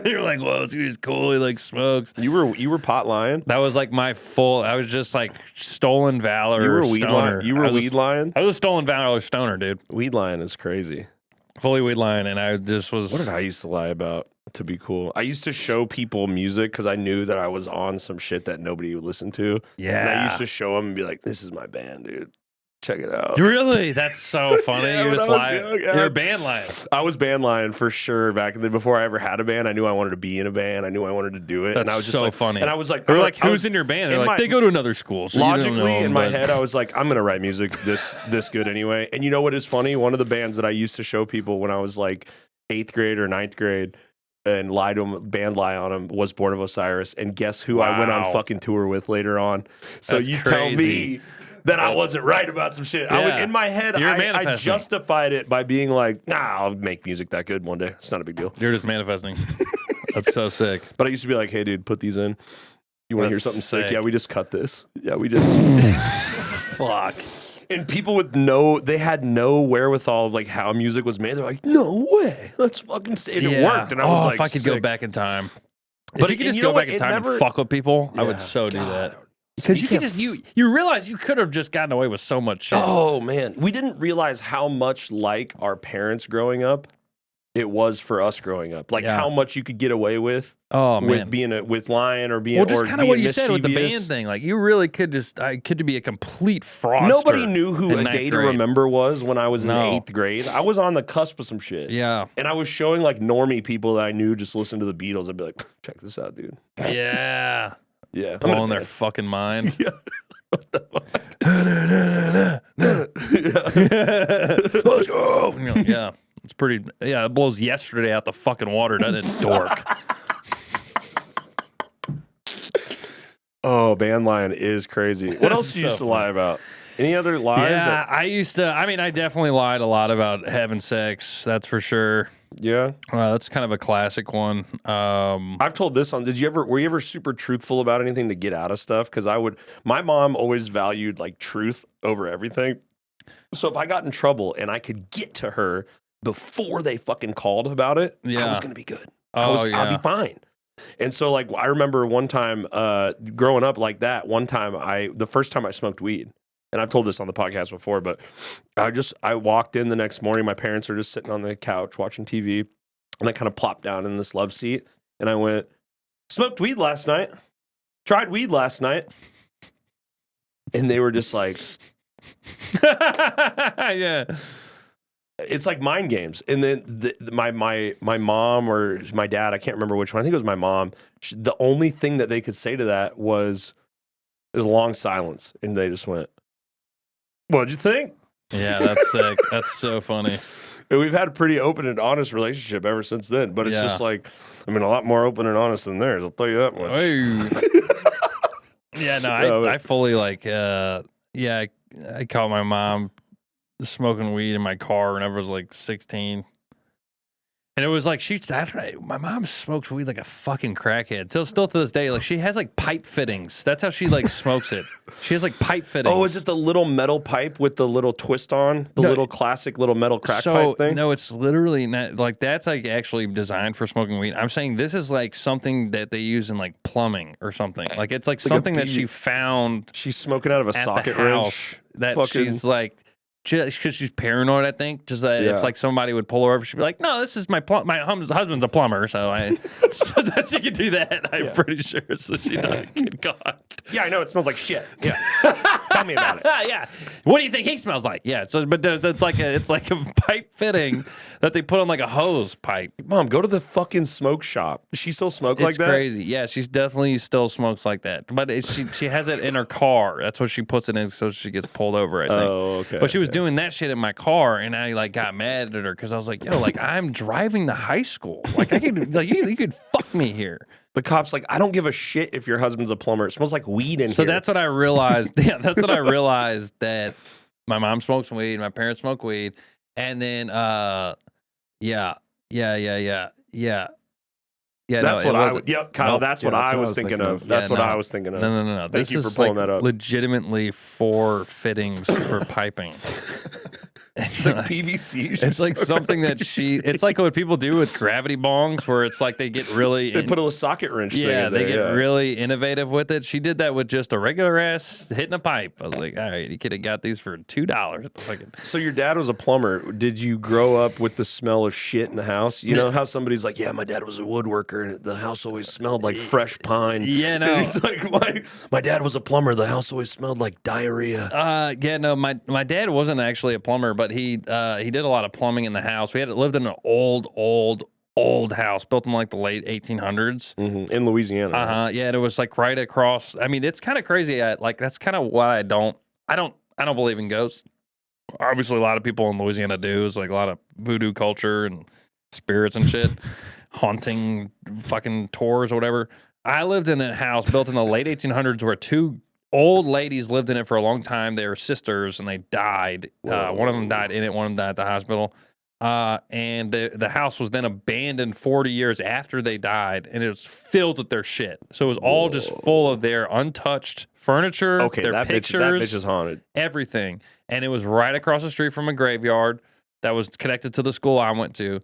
You're like, "Whoa, CJ's cool. He like smokes." You were pot lying. That was like my full. I was just like stolen valor. You were stoner. weed lying. You were weed lying. I was a stolen valor stoner, dude. Weed lying is crazy. Fully weed lying, and I just was. What did I used to lie about to be cool? I used to show people music because I knew that I was on some shit that nobody would listen to. Yeah. And I used to show them and be like, "This is my band, dude. Check it out." Really? That's so funny. Yeah, You're when just I was lying. young, yeah. You're a band lying. I was band lying for sure back then. Before I ever had a band, I knew I wanted to be in a band. I knew I wanted to do it. That's and I was just so like, funny. And I was like, They're I'm like, I "Who's was- in your band?" They're in like, my- "They go to another school." So you don't logically, know in them, my but- head, I was like, I'm gonna write music this good anyway. And you know what is funny? One of the bands that I used to show people when I was like 8th grade or 9th grade and lie to them, band lie on them, was Born of Osiris. And guess who I went on Wow. fucking tour with later on? So That's you tell crazy. me that I wasn't right about some shit. I was Yeah. in my head. You're I manifesting. justified it by being like, "Nah, I'll make music that good one day. It's not a big deal." You're just manifesting. That's so sick. But I used to be like, "Hey, dude, put these in. You want to hear That's something sick? sick. Yeah, we just cut this. Yeah, we just." Fuck. And people with they had no wherewithal of like how music was made. They're like, "No way, let's fucking say it Yeah. worked." And I was like, if I could go sick. back in time. But If you could and just you go know what? back in It time never- and fuck with people, I would Yeah, so do God. that. Because you could just you realize you could have just gotten away with so much shit. Oh man, we didn't realize how much like our parents growing up it was for us growing up. Like Yeah. how much you could get away with Oh, man. with being with lying or being Well, just or kind of what being you said with the mischievous. band thing. Like, you really could just, I could be a complete fraudster. Nobody knew who in A ninth Day to grade. Remember was when I was in No. 8th grade. I was on the cusp of some shit. Yeah. And I was showing like normie people that I knew just listen to the Beatles. I'd be like, "Check this out, dude." Yeah. Yeah. I'm in a Blowing their band. fucking mind. Yeah. Let's go. Yeah. It's pretty, yeah, it blows yesterday out the fucking water, doesn't it, dork? Oh, band lying is crazy. What else do you so used to lie about? Any other lies? Yeah, I definitely lied a lot about having sex. That's for sure. Yeah. That's kind of a classic one. I've told this on. Were you ever super truthful about anything to get out of stuff? Because my mom always valued like truth over everything. So if I got in trouble and I could get to her before they fucking called about it, I Yeah. was going to be good. Oh, I'd yeah. be fine. And so, like, I remember one time growing up like that, the first time I smoked weed, and I've told this on the podcast before, but I walked in the next morning, my parents are just sitting on the couch watching TV, and I kind of plopped down in this love seat, and I went, smoked weed last night, tried weed last night. And they were just like, yeah. It's like mind games. And then my mom or my dad, I can't remember which one. I think it was my mom. The only thing that they could say to that was a long silence. And they just went, what'd you think? Yeah, that's sick. That's so funny. And we've had a pretty open and honest relationship ever since then. But it's just like, I mean, a lot more open and honest than theirs. I'll tell you that much. Hey. Yeah, no, I fully like, I caught my mom smoking weed in my car whenever I was like 16. And it was like, my mom smokes weed like a fucking crackhead. Still to this day, like she has like pipe fittings. That's how she like smokes it. She has like pipe fittings. Oh, is it the little metal pipe with the little twist on? The little classic little metal crack pipe thing? No, it's literally not like that's like actually designed for smoking weed. I'm saying this is like something that they use in like plumbing or something. Like it's like something that she found. She's smoking out of a at socket the wrench. house that she's like. Just because she's paranoid, I think. Just that if like somebody would pull her over, she'd be like, "No, this is my husband's a plumber, so so she can do that." I'm pretty sure, so she doesn't get caught. Yeah, I know it smells like shit. Yeah, tell me about it. Yeah, what do you think he smells like? Yeah, so but it's like a pipe fitting that they put on like a hose pipe. Mom, go to the fucking smoke shop. Does she still smoke like that? It's crazy. Yeah, she's definitely still smokes like that, but she has it in her car. That's what she puts it in, so she gets pulled over. I think. Oh, okay. But she was doing that shit in my car, and I like got mad at her because I was like, "Yo, like I'm driving to high school. Like I could, like you could fuck me here." The cop's like, I don't give a shit if your husband's a plumber. It smells like weed in here. So that's what I realized. Yeah, that's what I realized that my mom smokes weed, my parents smoke weed, and then yeah. That's what I would. Yep, Kyle. Nope. That's what I was thinking of. That's what I was thinking of. No. Thank you for pulling that up. Legitimately 4 fittings for piping. It's like PVC. It's like something that it's like what people do with gravity bongs where it's like they get really. They put a little socket wrench thing in there. They get really innovative with it. She did that with just a regular ass hitting a pipe. I was like, all right, you could have got these for $2. So your dad was a plumber. Did you grow up with the smell of shit in the house? You know how somebody's like, yeah, my dad was a woodworker and the house always smelled like fresh pine. Yeah, no. And he's like, my dad was a plumber. The house always smelled like diarrhea. Yeah, no, my dad wasn't actually a plumber, but he did a lot of plumbing in the house. We lived in an old house built in like the late 1800s in Louisiana. Right? Yeah, it was like right across. I mean, it's kind of crazy. Like that's kind of why I don't believe in ghosts. Obviously, a lot of people in Louisiana do. It's like a lot of voodoo culture and spirits and shit, haunting fucking tours or whatever. I lived in a house built in the late 1800s where 2 old ladies lived in it for a long time. They were sisters and they died. One of them died in it. One of them died at the hospital. And the house was then abandoned 40 years after they died, and it was filled with their shit. So it was all just full of their untouched furniture, their pictures. That bitch is haunted. Everything. And it was right across the street from a graveyard that was connected to the school I went to.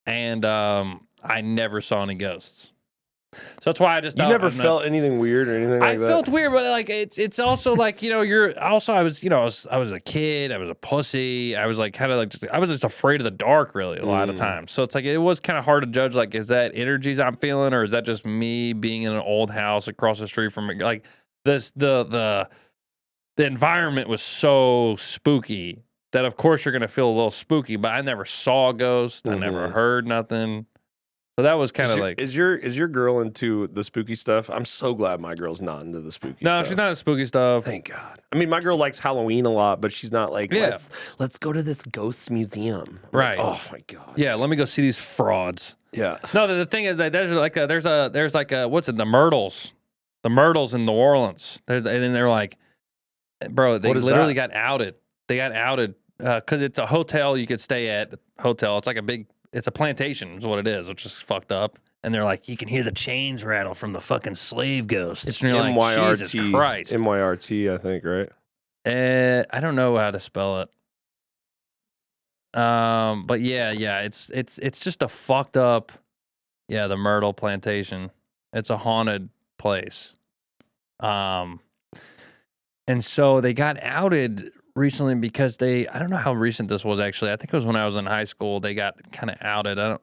And I never saw any ghosts. So that's why I just You never felt anything weird or anything like that? I felt weird, but like it's also like, you know, I was a kid, I was a pussy, I was like kind of like I was just afraid of the dark really a lot of times. So it's like it was kind of hard to judge, like, is that energies I'm feeling or is that just me being in an old house across the street from like this the environment was so spooky that of course you're gonna feel a little spooky, but I never saw a ghost, I never heard nothing. So that was kind of like... Is your girl into the spooky stuff? I'm so glad my girl's not into the spooky stuff. No, she's not into spooky stuff. Thank God. I mean, my girl likes Halloween a lot, but she's not like, let's go to this ghost museum. Right. Like, oh, my God. Yeah, let me go see these frauds. Yeah. No, the thing is that there's like what's it? The Myrtles. The Myrtles in New Orleans. And then they're like, bro, they literally got outed. They got outed because it's a hotel you could stay at. Hotel. It's like it's a plantation is what it is, which is fucked up. And they're like, you can hear the chains rattle from the fucking slave ghosts. It's and MYRT. Like, Jesus Christ. MYRT, I think, right? I don't know how to spell it. But yeah, it's just a fucked up. Yeah, the Myrtle Plantation. It's a haunted place. And so they got outed recently because I don't know how recent this was actually. I think it was when I was in high school. They got kind of outed.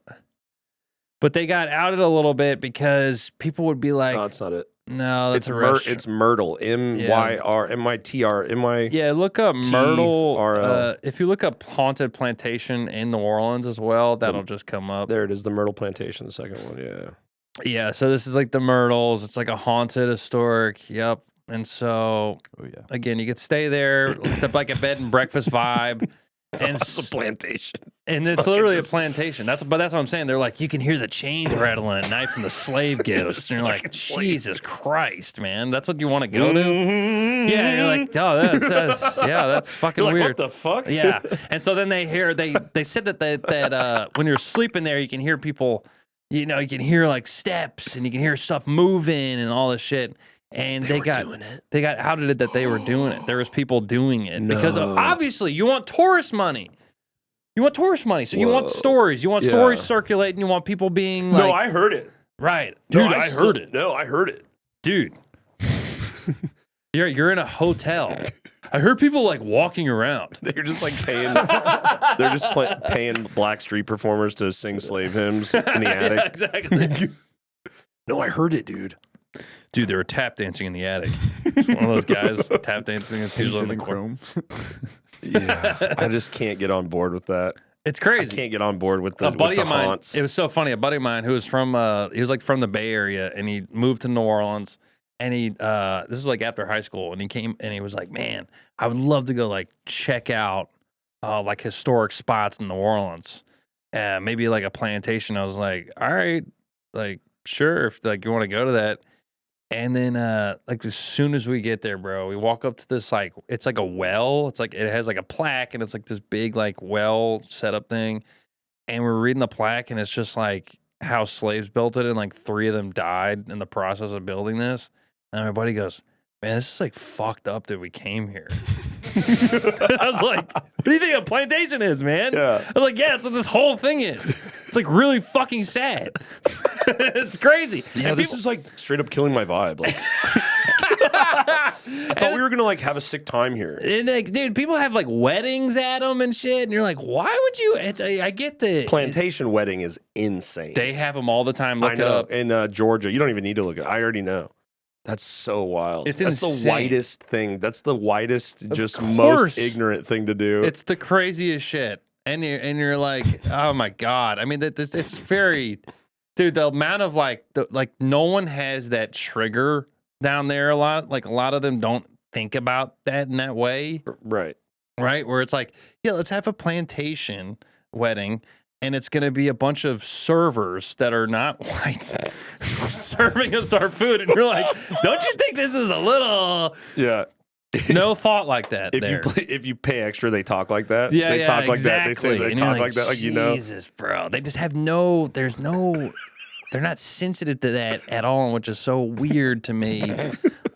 But they got outed a little bit because people would be like, No, that's not it. no, that's It's Myrtle. MYR. Yeah, look up Myrtle. TRL. If you look up Haunted Plantation in New Orleans as well, that'll just come up. There it is, the Myrtle Plantation, the second one. Yeah. Yeah, so this is like the Myrtles. It's like a haunted, historic. Yep. And so, again, you could stay there. It's like a bed and breakfast vibe. It's a plantation. And it's literally a plantation. That's what I'm saying. They're like, you can hear the chains rattling at night from the slave ghosts. And you're like, Jesus Christ, man. That's what you want to go to? Mm-hmm. Yeah, you're like, oh, that's fucking You're like, weird. what the fuck? Yeah. And so then they said that when you're sleeping there, you can hear people, you can hear like steps and you can hear stuff moving and all this shit. And they got outed that they were doing it. There was people doing it because obviously you want tourist money. You want tourist money, so you want stories. You want stories circulating. You want people being like, no, I heard it. Right, dude. No, I heard it. No, I heard it, dude. You're in a hotel. I heard people like walking around. They're just like paying. They're just paying black street performers to sing slave hymns in the attic. Yeah, exactly. No, I heard it, dude. Dude, they were tap dancing in the attic. It's one of those guys tap dancing. It's usually on the Chrome. Yeah, I just can't get on board with that. It's crazy. I canend get on board with the, a buddy with the of mine. haunts. It was so funny. A buddy of mine who was from he was like from the Bay Area, and he moved to New Orleans. And he this was like after high school, and he came and he was like, "Man, I would love to go like check out like historic spots in New Orleans, maybe like a plantation." I was like, "All right, like sure, if like you want to go to that." And then like as soon as we get there, bro, we walk up to this like it's like a well. It's like it has like a plaque, and it's like this big like well setup thing. And we're reading the plaque, and it's just like how slaves built it, and like 3 of them died in the process of building this. And my buddy goes, "Man, this is like fucked up that we came here." I was like, "What do you think a plantation is, man?" Yeah. I was like, "Yeah, it's what this whole thing is. It's like really fucking sad. It's crazy." Yeah, And this is like straight up killing my vibe. Like, I thought we were gonna like have a sick time here. And like, dude, people have like weddings at them and shit, and you're like, "Why would you?" I get the Plantation wedding is insane. They have them all the time. Look I it know up. in Georgia. You don't even need to look it. I already know. That's so wild. It's That's insane. the whitest thing. That's the whitest, just course. most ignorant thing to do. It's the craziest shit. And you're like, oh my God. I mean, it's very, dude, the amount of like no one has that trigger down there a lot. Like a lot of them don't think about that in that way. Right. Right. Where it's like, yeah, let's have a plantation wedding. And it's going to be a bunch of servers that are not white serving us our food. And you're like, don't you think this is a little... Yeah. No thought like that If you pay extra, they talk like that. Yeah, they talk like that. They exactly. say they And talk you're like that. Like, Jesus, bro. They just have they're not sensitive to that at all, which is so weird to me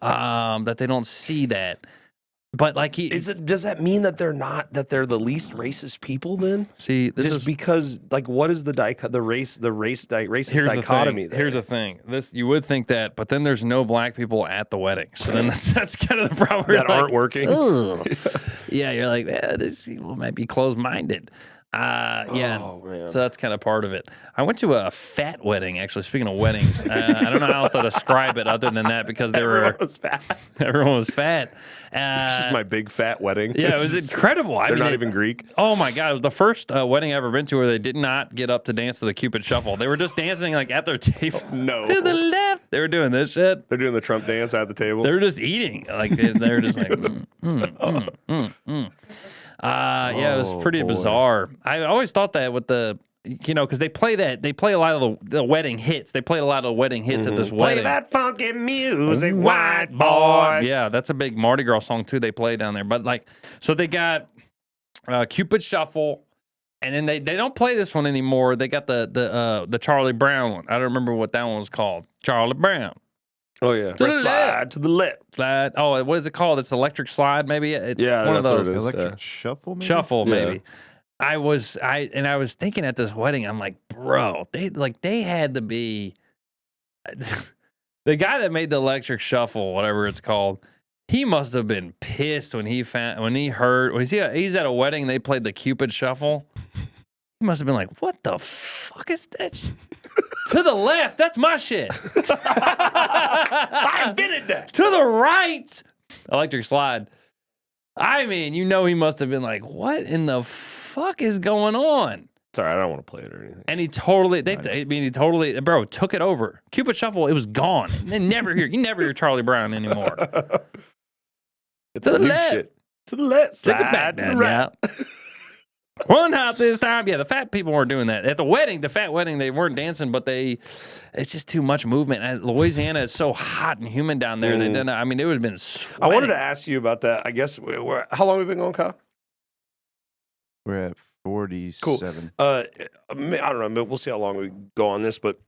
that they don't see that. But like does that mean that they're the least racist people then? See, this just is because like what is the racist dichotomy there? Here's the thing. You would think that, but then there's no black people at the wedding. So then that's kind of the problem. That aren't working. Yeah, you're like, these people might be closed-minded. Yeah. Oh, man. So that's kind of part of it. I went to a fat wedding, actually. Speaking of weddings, I don't know how else to describe it other than that because Everyone was fat. Everyone was fat. It's just my big fat wedding. Yeah, it was incredible. They're not even Greek. Oh my God. It was the first wedding I ever been to where they did not get up to dance to the Cupid Shuffle. They were just dancing like at their table. No. To the left. They were doing this shit. They're doing the Trump dance at the table. They were just eating. Like they were just like, yeah, it was pretty bizarre. I always thought that with the, because they play a lot of the wedding hits. They played a lot of the wedding hits at this wedding. Play that funky music, white boy. Yeah, that's a big Mardi Gras song too. They play down there, but like, so they got Cupid Shuffle, and then they don't play this one anymore. They got the Charlie Brown one. I don't remember what that one was called. Charlie Brown. Oh yeah, slide to the left. Slide. Oh, what is it called? It's electric slide. Maybe it's one of those. What it is. Electric shuffle, maybe? Shuffle, maybe. I was thinking at this wedding, I'm like, bro, they had to be the guy that made the electric shuffle, whatever it's called. He must have been pissed when he's at a wedding. They played the Cupid Shuffle. He must have been like, "What the fuck is that?" To the left, that's my shit. I invented that. To the right, electric slide. I mean, he must have been like, "What in the fuck is going on?" Sorry, I don't want to play it or anything. And he totally, bro, took it over. Cupid Shuffle, it was gone. You never hear Charlie Brown anymore. To the left. Shit. To the left. Stick it back to the right. One hop this time. Yeah, the fat people weren't doing that. At the fat wedding, they weren't dancing, but it's just too much movement. And Louisiana is so hot and humid down there. They didn't, I mean, it would have been sweating. I wanted to ask you about that. I guess, how long have we been going, Kyle? We're at 47. Cool. I don't know. We'll see how long we go on this, but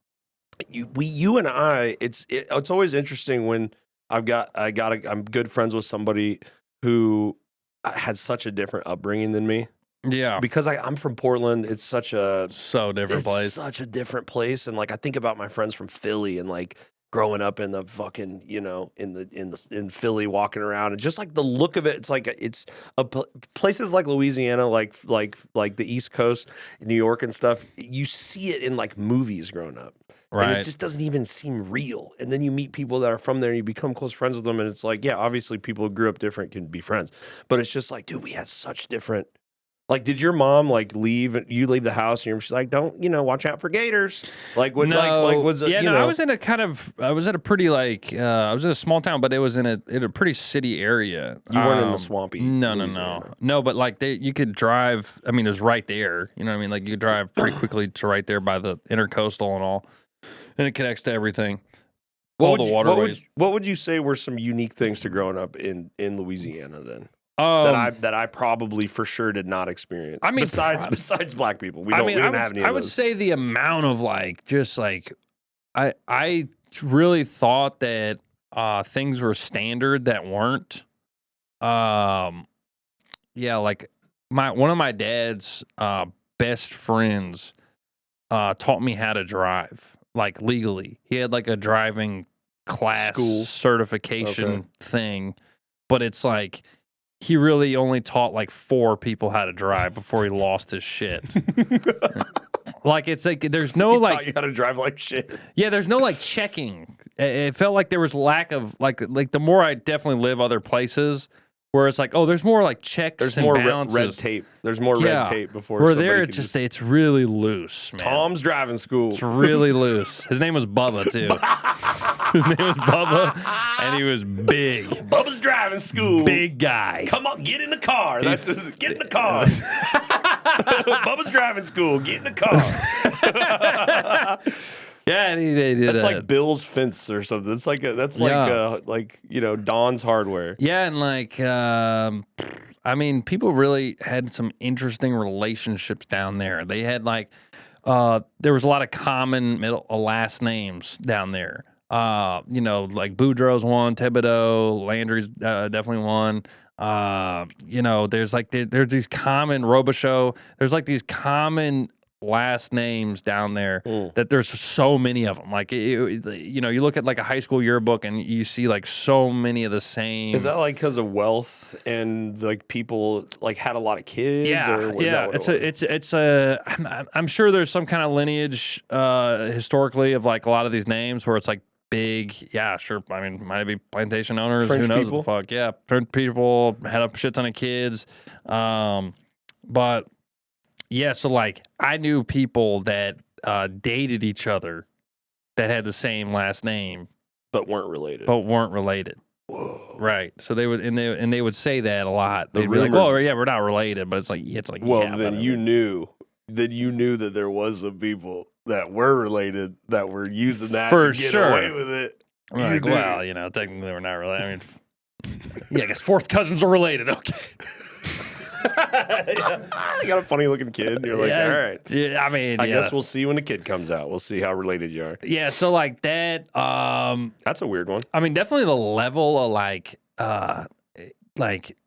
you and I, it's always interesting when I'm good friends with somebody who had such a different upbringing than me. Yeah, because I'm from Portland. It's such a different place. Such a different place, and like I think about my friends from Philly and like growing up in the fucking in Philly, walking around, and just like the look of it. It's like places like Louisiana, like the East Coast, New York, and stuff. You see it in like movies growing up. Right. And it just doesn't even seem real. And then you meet people that are from there and you become close friends with them. And it's like, yeah, obviously people who grew up different can be friends. But it's just like, dude, we had such different. Like, did your mom like leave the house and she's like, don't, watch out for gators? Like, what, no. like was it, I was at a pretty I was in a small town, but it was in a pretty city area. You weren't in the swampy. No, but like you could drive. I mean, it was right there. You know what I mean? Like you could drive pretty quickly to right there by the intercoastal and all. And it connects to everything. All the waterways. What would you say were some unique things to growing up in Louisiana then? That I probably for sure did not experience. I mean, besides black people, we didn't have any of those. I would say the amount of I really thought that things were standard that weren't. Like one of my dad's best friends taught me how to drive. Like legally, he had like a driving class certification thing, but it's like he really only taught like 4 people how to drive before he lost his shit. Like it's like there's no taught you how to drive like shit. Yeah, there's no like checking. It felt like there was lack of like the more I definitely live other places. Where it's like, oh, there's more like checks there's and more balances. Red tape. There's more red tape before. We're there. It's really loose, man. Tom's driving school. It's really loose. His name was Bubba too. His name was Bubba, and he was big. Bubba's driving school. Big guy. Come on, get in the car. Get in the car. Bubba's driving school. Get in the car. Yeah, and he did. That's like Bill's Fence or something. It's like Don's Hardware. Yeah, and like I mean, people really had some interesting relationships down there. They had like there was a lot of common last names down there. Like Boudreaux's one, Thibodeau, Landry's definitely one. There's these common Robichaux. There's like these common last names down there that there's so many of them. Like you look at like a high school yearbook and you see like so many of the same. Is that like because of wealth and like people like had a lot of kids? I'm sure there's some kind of lineage historically of like a lot of these names where it's like big. Yeah, sure. I mean, might be plantation owners. French who knows people? What the fuck? Yeah, French people had a shit ton of kids. But yeah, so like I knew people that dated each other that had the same last name, but weren't related. Whoa. Right. So they would and they would say that a lot. They'd be like, "Oh, yeah, we're not related," but it's like you knew that there was some people that were related that were using that for to get sure. away with it. Like, well, technically we're not related. I mean, yeah, I guess fourth cousins are related. Okay. You got a funny looking kid. And you're like, all right. Yeah, I mean, I guess we'll see when the kid comes out. We'll see how related you are. Yeah, so like that. That's a weird one. I mean, definitely the level of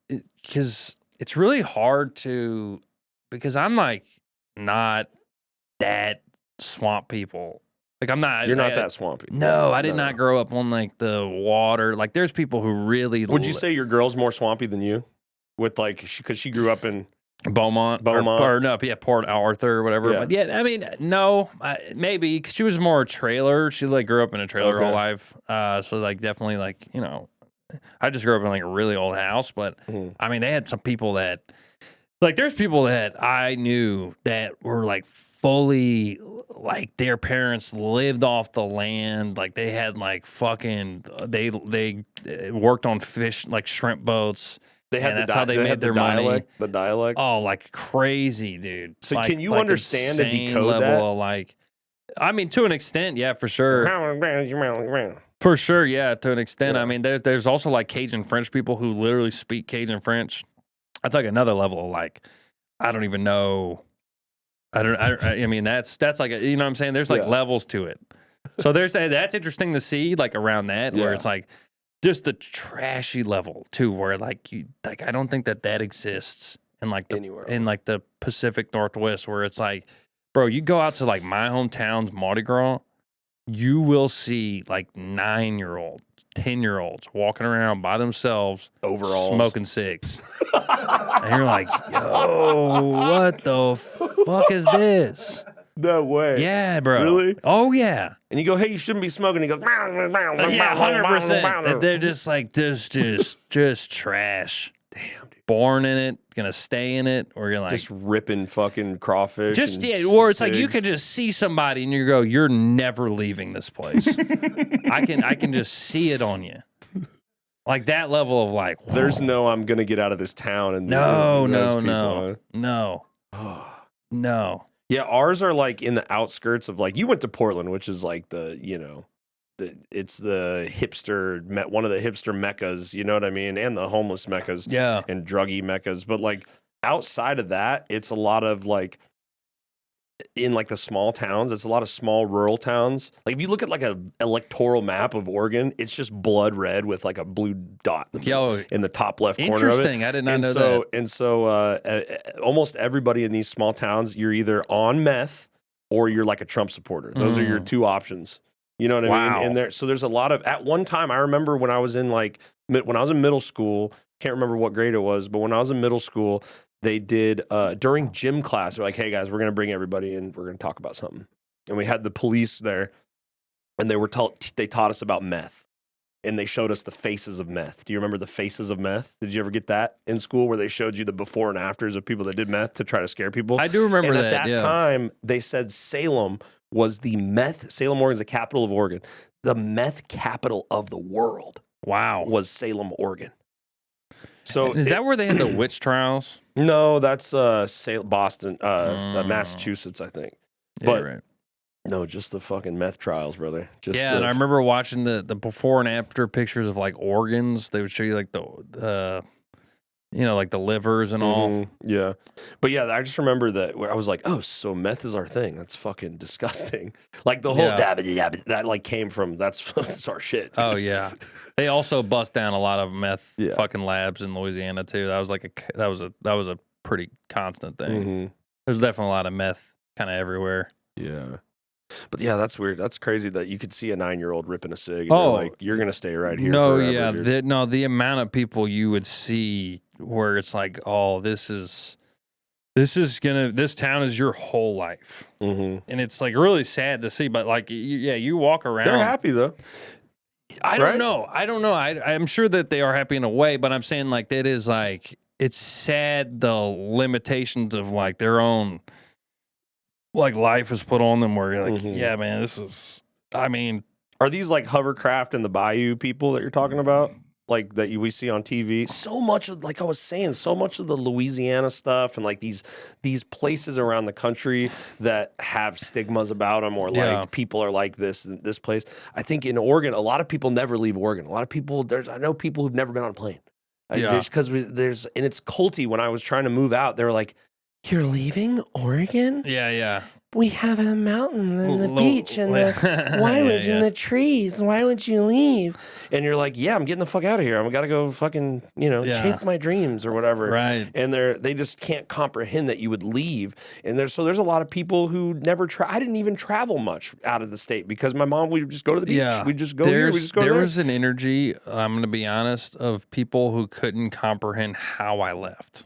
because it's really hard to because I'm like not that swamp people. Like I'm not. You're not that swampy. No, I did not grow up on like the water. Like there's people who really. Would you say your girl's more swampy than you? With like, because she grew up in Beaumont. Or no, yeah, Port Arthur or whatever. Yeah. But yeah, I mean, no, maybe 'cause she was more trailer. She like grew up in a trailer her whole life. So like definitely like, you know, I just grew up in like a really old house. But I mean, they had some people that like there's people that I knew that were like fully like their parents lived off the land. Like they had like fucking they worked on fish like shrimp boats. They had that's how they made their money. The dialect. Oh, like crazy, dude. So like, can you understand and insane decode level that? Of like, I mean, to an extent, yeah, for sure. For sure, yeah, to an extent. Yeah. I mean, there's also like Cajun French people who literally speak Cajun French. That's like another level of like, I don't even know. I mean, that's like, you know what I'm saying? There's like levels to it. So that's interesting to see like around that where it's like, just the trashy level too, where like I don't think that exists in like the Pacific Northwest, where it's like, bro, you go out to like my hometown's Mardi Gras, you will see like 9-year-olds, 10-year-olds walking around by themselves, overalls, smoking cigs, and you're like, yo, what the fuck is this? No way. Yeah, bro. Really? Oh, yeah. And you go, hey, you shouldn't be smoking. He goes, yeah, 100%. They're just like, just trash. Damn, dude. Born in it, gonna stay in it, or you're like just ripping fucking crawfish. Just or it's like you can just see somebody and you go, you're never leaving this place. I can just see it on you. Like that level of like, whoa. There's no, I'm gonna get out of this town and no. Yeah, ours are like in the outskirts of like, you went to Portland, which is like the, you know, it's the hipster, one of the hipster meccas, you know what I mean? And the homeless meccas and druggy meccas. But like outside of that, it's a lot of like, in like the small towns, it's a lot of small rural towns. Like if you look at like an electoral map of Oregon, it's just blood red with like a blue dot in the top left corner of it. Interesting, I did not know that. And so almost everybody in these small towns, you're either on meth or you're like a Trump supporter. Those are your two options. You know what I mean? And so there's a lot of, at one time, I remember when I was in middle school, can't remember what grade it was, but when I was in middle school, they did, during gym class, they're like, hey guys, we're going to bring everybody in. We're going to talk about something. And we had the police there and they taught us about meth and they showed us the faces of meth. Do you remember the faces of meth? Did you ever get that in school where they showed you the before and afters of people that did meth to try to scare people? I do remember that. At that time, they said Salem was Salem, Oregon is the capital of Oregon. The meth capital of the world. Wow. Was Salem, Oregon. So is that where they had the witch trials? No, that's Boston, Massachusetts, I think. Yeah, but right. No, just the fucking meth trials, brother. And I remember watching the before and after pictures of like organs. They would show you like the like the livers and all. Yeah. But yeah, I just remember that where I was like, oh, so meth is our thing. That's fucking disgusting. Like the whole that like came from that's our shit. Dude. Oh yeah. They also bust down a lot of meth fucking labs in Louisiana too. That was like that was a pretty constant thing. There's definitely a lot of meth kind of everywhere. Yeah. But yeah, that's weird. That's crazy that you could see a 9-year-old ripping a cig and you're like, you're gonna stay right here. No, forever, yeah. The amount of people you would see where it's like, oh, this town is your whole life. And it's like really sad to see, but like, you walk around. They're happy though. I don't know. I'm sure that they are happy in a way, but I'm saying like that is like, it's sad the limitations of like their own like life is put on them where you're like, yeah, man, this is, I mean. Are these like hovercraft in the bayou people that you're talking about? Like that we see on TV? So much of, like I was saying, so much of the Louisiana stuff and like these places around the country that have stigmas about them or like people are like this place. I think in Oregon, a lot of people never leave Oregon. A lot of people, I know people who've never been on a plane. Because and it's culty. When I was trying to move out, they were like, you're leaving Oregon? Yeah. we have a mountain and the Lo- beach and the wildwood yeah. and the trees. Why would you leave? And you're like, yeah, I'm getting the fuck out of here. I'm got to go fucking, Yeah. chase my dreams or whatever. Right. And they just can't comprehend that you would leave. And there's a lot of people who never I didn't even travel much out of the state because my mom, we would just go to the beach. Yeah. We just go here. We just go there there. was an energy, I'm going to be honest, of people who couldn't comprehend how I left.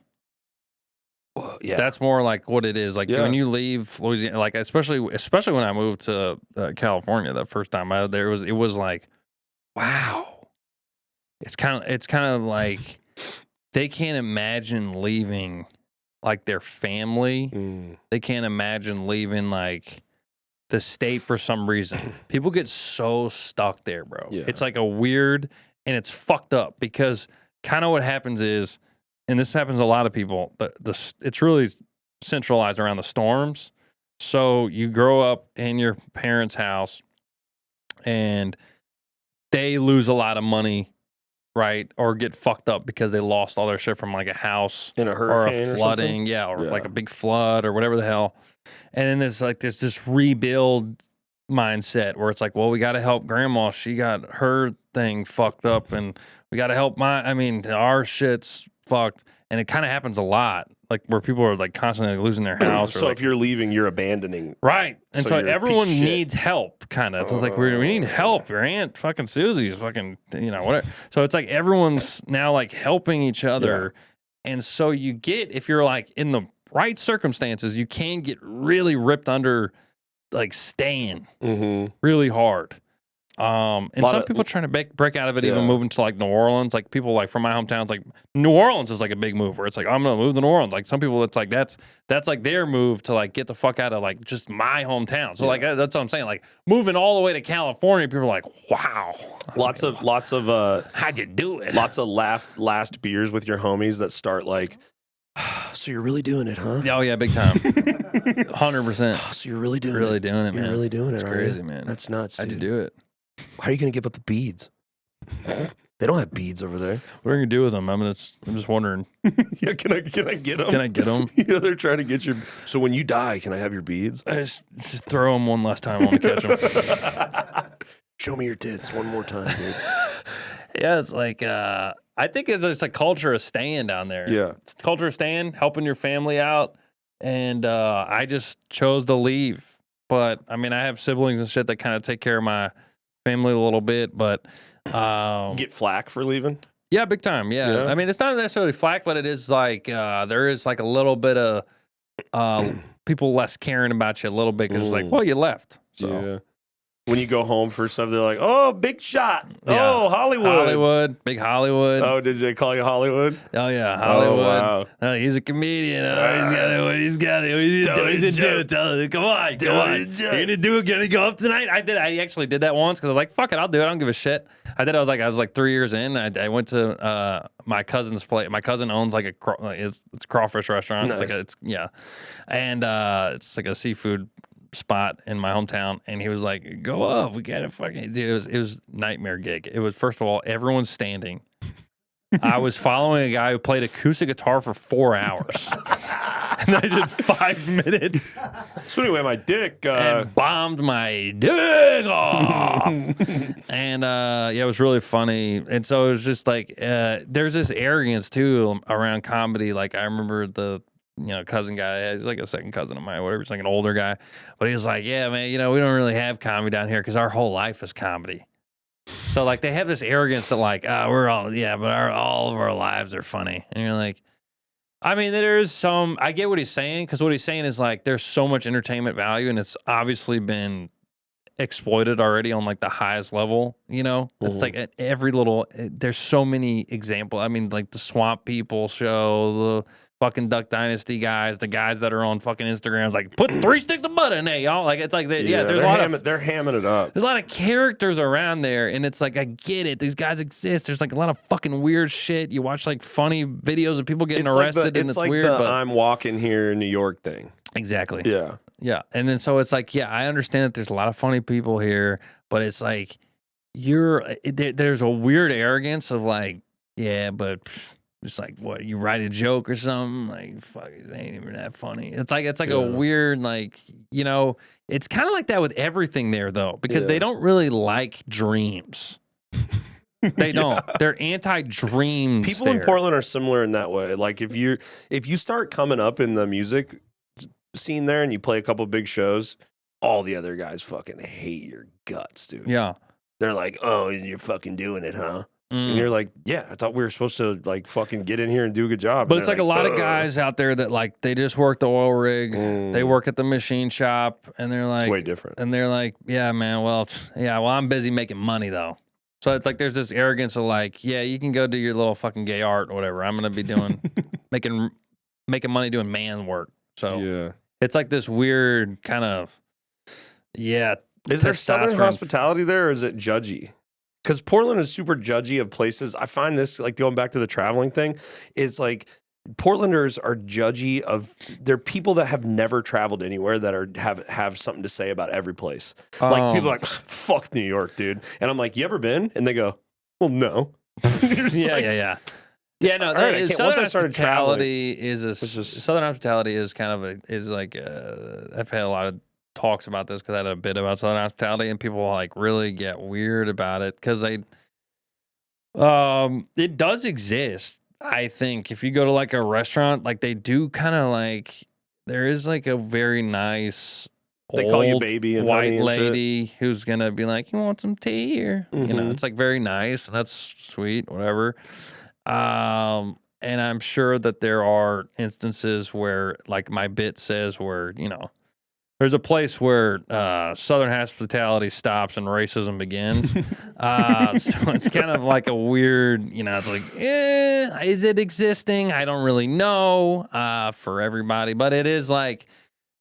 Well, yeah. That's more like what it is. Like Yeah. when you leave Louisiana, like especially when I moved to California the first time out there, it was like, wow. It's kind of like they can't imagine leaving like their family. They can't imagine leaving like the state for some reason. People get so stuck there, bro. Yeah. It's like a weird, and it's fucked up because kind of what happens is, and this happens to a lot of people, it's really centralized around the storms. So you grow up in your parents' house and they lose a lot of money, right? Or get fucked up because they lost all their shit from like a house In a or hurricane a or flooding, or like a big flood or whatever the hell. And then there's this rebuild mindset where it's like, well, we got to help grandma. She got her thing fucked up and we got to help our shit's fucked. And it kind of happens a lot, like where people are like constantly losing their house. So or if you're leaving, you're abandoning. right. And so you're a piece everyone of shit. needs help, kind of. It's like, we need help. Your Aunt fucking Susie's fucking, whatever. So it's like everyone's now like helping each other. And so you get, if you're like in the right circumstances, you can get really ripped under, like staying really hard. And some people trying to break out of it, even moving to like New Orleans. Like people like from my hometown, it's like New Orleans is like a big move where it's like, I'm gonna move to New Orleans. Like some people, it's like that's like their move to like get the fuck out of like just my hometown. So like that's what I'm saying. Like moving all the way to California, people are like, wow. Lots of How'd you do it? lots of last beers with your homies that start like, so you're really doing it, huh? Oh yeah, big time. 100%. So you're really doing it. Really doing it, man. You're really doing it. It's are crazy, you? man. That's nuts. How'd you Dude. do it? How are you gonna give up the beads? They don't have beads over there. What are you gonna do with them? I'm just wondering. Yeah, can I get them? Can I get them? Yeah, they're trying to get your. So when you die, can I have your beads? I just throw them one last time. I want to catch them. Show me your tits one more time, dude. Yeah, it's like I think it's just a culture of staying down there. Yeah. It's a culture of staying, helping your family out, and I just chose to leave. But I mean, I have siblings and shit that kind of take care of my family a little bit. But Get flack for leaving. yeah, big time. Yeah. I mean, it's not necessarily flack, but it is like there is like a little bit of people less caring about you a little bit because it's like, well, you left. So. Yeah. When you go home for stuff, they're like, "Oh, big shot! Yeah. Oh, Hollywood! Big Hollywood. Oh, did they call you Hollywood? Oh yeah, Hollywood. Oh, wow. He's a comedian. He's got it. What he's got it. What he's doing. Come on. You're gonna go up tonight? I actually did that once because I was like, fuck it, I'll do it. I don't give a shit. I was like 3 years in. I went to my cousin's place. My cousin owns like it's a crawfish restaurant. Nice. And it's like a seafood spot in my hometown, and he was like, go up, we gotta fucking dude. It was nightmare gig. It was, first of all, everyone's standing. I was following a guy who played acoustic guitar for 4 hours. And I did 5 minutes. So anyway, my dick and bombed my dick off. And it was really funny. And so it was just like there's this arrogance too around comedy. Like I remember the cousin guy, he's like a second cousin of mine, whatever. He's like an older guy, but he was like, yeah, man, we don't really have comedy down here because our whole life is comedy. So like they have this arrogance that like, we're all, but all of our lives are funny. And you're like, I mean, there's some, I get what he's saying, because what he's saying is like, there's so much entertainment value and it's obviously been exploited already on like the highest level, It's like at every little, there's so many examples. I mean, like the Swamp People show, the fucking Duck Dynasty guys, the guys that are on fucking Instagrams, like put 3 sticks of butter in there, y'all. Like it's like there's a lot they're hamming it up. There's a lot of characters around there, and it's like I get it. These guys exist. There's like a lot of fucking weird shit. You watch like funny videos of people getting arrested, and it's like weird. The but I'm walking here in New York thing. Exactly. Yeah. Yeah. And then so it's like, I understand that there's a lot of funny people here, but it's like there's a weird arrogance of like, but just like, what, you write a joke or something? Like, fuck, it ain't even that funny. It's like a weird, like, it's kind of like that with everything there, though, because they don't really like dreams. They don't. They're anti-dreams. People in Portland are similar in that way. Like if you start coming up in the music scene there and you play a couple big shows, all the other guys fucking hate your guts, dude. Yeah. They're like, oh, you're fucking doing it, huh? And you're like, yeah, I thought we were supposed to like fucking get in here and do a good job. But it's like a lot of guys out there that like they just work the oil rig, they work at the machine shop, and they're like, it's way different. And they're like, yeah, man, well, I'm busy making money though. So it's like there's this arrogance of like, yeah, you can go do your little fucking gay art or whatever. I'm gonna be doing making money doing man work. So it's like this weird kind of Is there Southern hospitality there, or is it judgy? Because Portland is super judgy of places. I find this, like going back to the traveling thing, is like Portlanders are judgy of, they're people that have never traveled anywhere that are have something to say about every place. Like people are like, fuck New York, dude. And I'm like, you ever been? And they go, well, no. Yeah, no. Right, once I started traveling, Southern hospitality is kind of I've had a lot of talks about this because I had a bit about Southern hospitality, and people like really get weird about it because it does exist. I think if you go to like a restaurant, like they do kind of like, there is like a very nice they call you baby and white lady who's gonna be like, you want some tea? Or it's like very nice and that's sweet, whatever. And I'm sure that there are instances where, like my bit says, where there's a place where Southern hospitality stops and racism begins. So it's kind of like a weird, it's like, is it existing? I don't really know for everybody, but it is like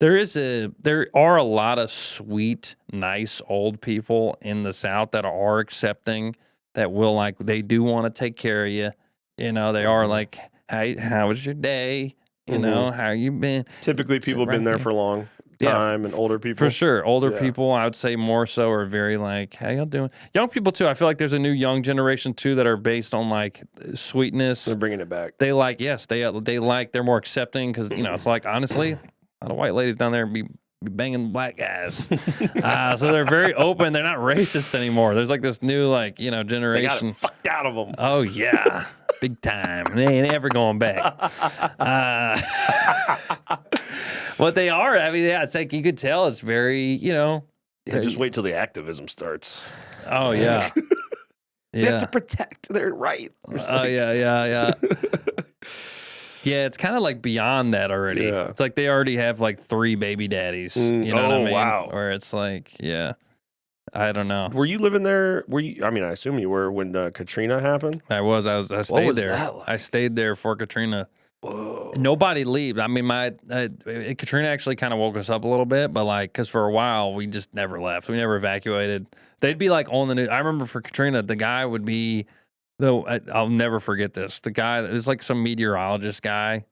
there are a lot of sweet, nice old people in the South that are accepting, that will like, they do want to take care of you. They are like, hey, how was your day? How you been? Typically people have been there for long time, and older people. For sure. Older people, I would say more so, are very like, how y'all doing? Young people too. I feel like there's a new young generation too that are based on like sweetness. They're bringing it back. They like, they're more accepting because, it's like, honestly, a lot of white ladies down there be banging black guys. So they're very open. They're not racist anymore. There's like this new like, generation. They got it fucked out of them. Oh yeah. Big time. They ain't ever going back. What they are, I mean, it's like you could tell it's very, just wait till the activism starts. Oh yeah. They have to protect their right. Yeah. Yeah, it's kind of like beyond that already. Yeah. It's like they already have like 3 baby daddies. You know what I mean? Wow. Where it's like, I don't know. Were you living there? I mean, I assume you were when Katrina happened. I stayed there. That like? I stayed there for Katrina. Whoa. Nobody leave. I mean, Katrina actually kind of woke us up a little bit, but like, because for a while we just never left. We never evacuated. They'd be like on the news. I remember for Katrina, the guy would be, I'll never forget this. The guy that was like some meteorologist guy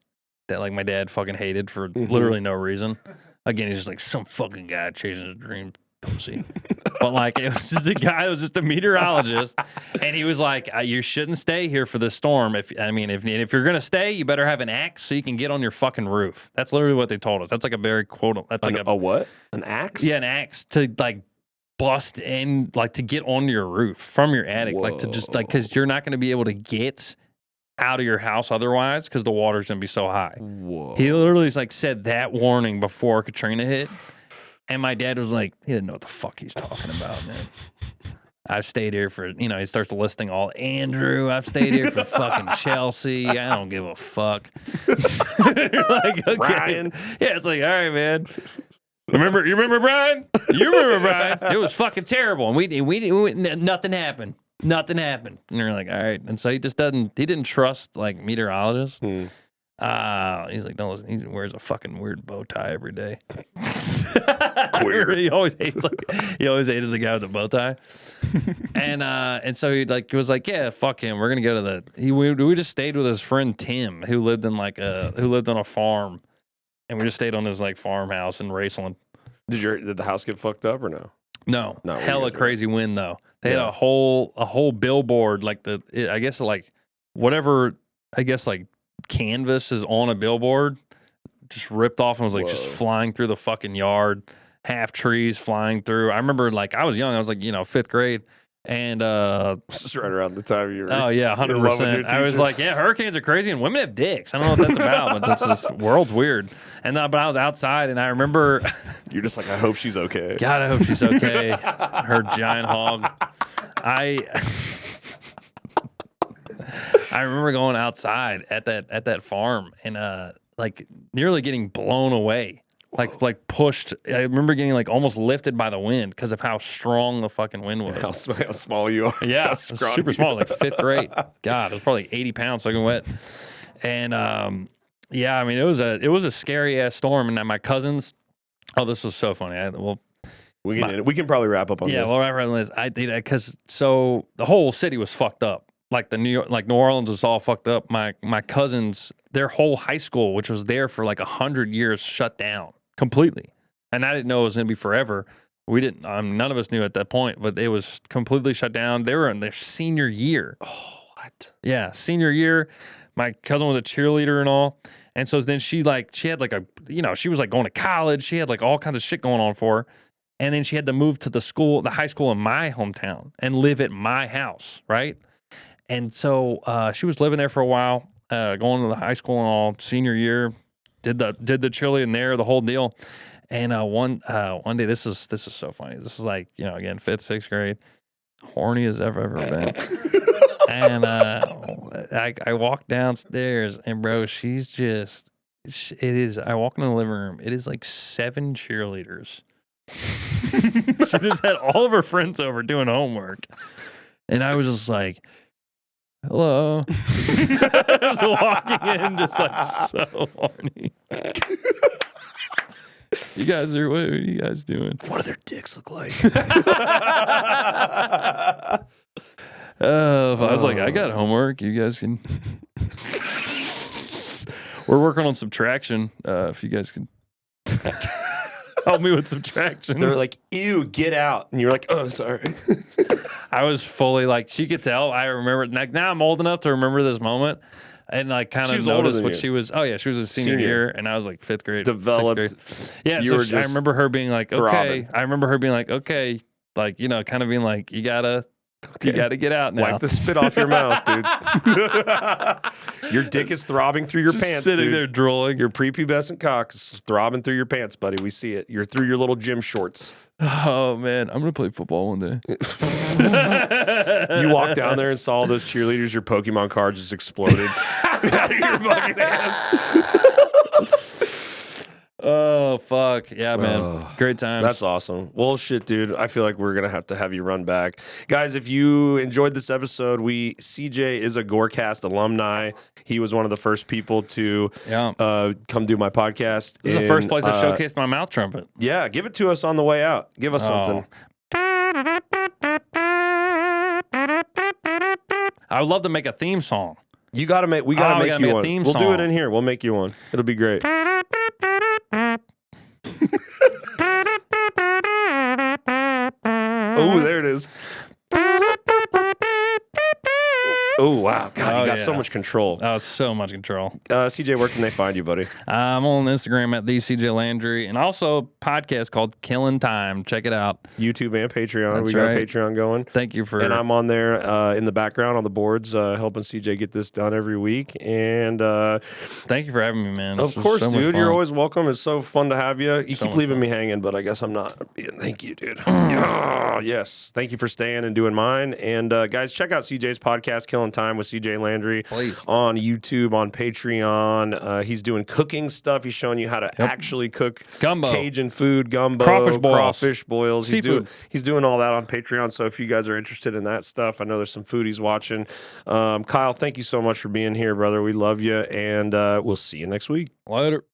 that like my dad fucking hated for literally no reason. Again, he's just like some fucking guy chasing his dream. Pussy. But like, it was just a guy that was just a meteorologist, and he was like, you shouldn't stay here for this storm. If you're gonna stay, you better have an axe so you can get on your fucking roof. That's literally what they told us. That's like a very quote. That's like a what? An axe? Yeah, an axe to like bust in, like to get on your roof from your attic. Whoa. Like to just like, because you're not gonna be able to get out of your house otherwise because the water's gonna be so high. Whoa. He literally like said that warning before Katrina hit. And my dad was like, he didn't know what the fuck he's talking about, man. I've stayed here for, he starts listing all, Andrew, I've stayed here for fucking Chelsea. I don't give a fuck. Like, okay. Brian. Yeah, it's like, all right, man. You remember Brian? You remember Brian? It was fucking terrible. And we nothing happened. Nothing happened. And we're like, all right. And so he didn't trust like meteorologists. He's like, don't listen. He wears a fucking weird bow tie every day. Queer. He always hated the guy with the bow tie. And so he was like, yeah, fuck him. We're gonna go to we just stayed with his friend Tim, who lived on a farm, and we just stayed on his like farmhouse in Raceland. Did the house get fucked up or no? No, hella crazy wind though. They had a whole billboard, like I guess like whatever I guess like canvas is on a billboard, just ripped off and was like just Whoa. flying through the fucking yard, half trees flying through. I remember like I was young, I was like, 5th grade. And This is right around the time you were. oh yeah, in love with 100%. your I was teacher. like, yeah, hurricanes are crazy and women have dicks. I don't know what that's about, but this world's weird. And but I was outside and I remember You're just like, I hope she's okay. God, I hope she's okay. Her giant hog. I remember going outside at that farm and like nearly getting blown away. Like pushed. I remember getting like almost lifted by the wind because of how strong the fucking wind was. How small you are. Yeah, How it was scrawny super you small, like 5th grade. God, it was probably 80 pounds soaking wet. And yeah, I mean it was a scary ass storm. And my cousins, oh, this was so funny. We can probably wrap up on yeah, this. well, right on this. I did because so the whole city was fucked up. Like New Orleans was all fucked up. My cousins, their whole high school, which was there for like 100 years, shut down completely. And I didn't know it was going to be forever. We didn't. None of us knew at that point, but it was completely shut down. They were in their senior year. Oh, what? Yeah, senior year. My cousin was a cheerleader and all. And so then she had like she was like going to college. She had like all kinds of shit going on for her. And then she had to move to the high school in my hometown and live at my house, right? And so she was living there for a while, going to the high school and all, senior year, did the cheerleading there, the whole deal. And one day, this is so funny. This is like, again, 5th, 6th grade, horny as I've ever been. And I walk downstairs and bro, she's just, I walk into the living room. It is like 7 cheerleaders. She just had all of her friends over doing homework. And I was just like, hello. Just walking in, just like so horny. What are you guys doing? What do their dicks look like? I was like, I got homework. You guys can. We're working on subtraction. If you guys can help me with subtraction. They're like, ew, get out. And you're like, oh, sorry. I was fully like, she could tell. I remember, like, now I'm old enough to remember this moment and like kind She of was older notice than what you. she was. Oh, yeah, she was a senior year and I was like 5th grade. 6th Developed. grade. Yeah, You so were I just remember her being like, okay. throbbing. I remember her being like, okay, like, kind of being like, you gotta get out now. Wipe the spit off your mouth, dude. Your dick is throbbing through your Just pants, sitting dude. there drooling. Your prepubescent cock is throbbing through your pants, buddy. We see it. You're through your little gym shorts. Oh man, I'm gonna play football one day. You walk down there and saw all those cheerleaders, your Pokemon cards just exploded out of your fucking hands. Oh fuck yeah, man! Oh, Great times. That's awesome. Well, shit, dude. I feel like we're gonna have to have you run back, guys. If you enjoyed this episode, CJ is a Gorecast alumni. He was one of the first people to come do my podcast. This is the first place I showcased my mouth trumpet. Yeah, give it to us on the way out. Give us something. I would love to make a theme song. You gotta make. We gotta make you a one. theme We'll do song. it in here. We'll make you one. It'll be great. Oh, there it is. Oh, wow. God, you got so much control. Oh, so much control. CJ, where can they find you, buddy? I'm on Instagram at the CJ Landry and also a podcast called Killin Time. Check it out. YouTube and Patreon. That's We got right. a Patreon going. Thank you for. And I'm on there in the background on the boards helping CJ get this done every week. And thank you for having me, man. of This was course, so much dude, fun. you're always welcome. It's so fun to have you. You keep much leaving me hanging, but I guess I'm not. Thank you, dude. Yeah, yes. Thank you for staying and doing mine. And guys, check out CJ's podcast, Killin Time with CJ Landry. Please. On YouTube, on Patreon. He's doing cooking stuff. He's showing you how to actually cook Gumbo. Cajun food, gumbo, Crawfish boils. Seafood. Seafood. He's doing all that on Patreon. So if you guys are interested in that stuff, I know there's some foodies watching. Kyle, thank you so much for being here, brother. We love you, and we'll see you next week. Later.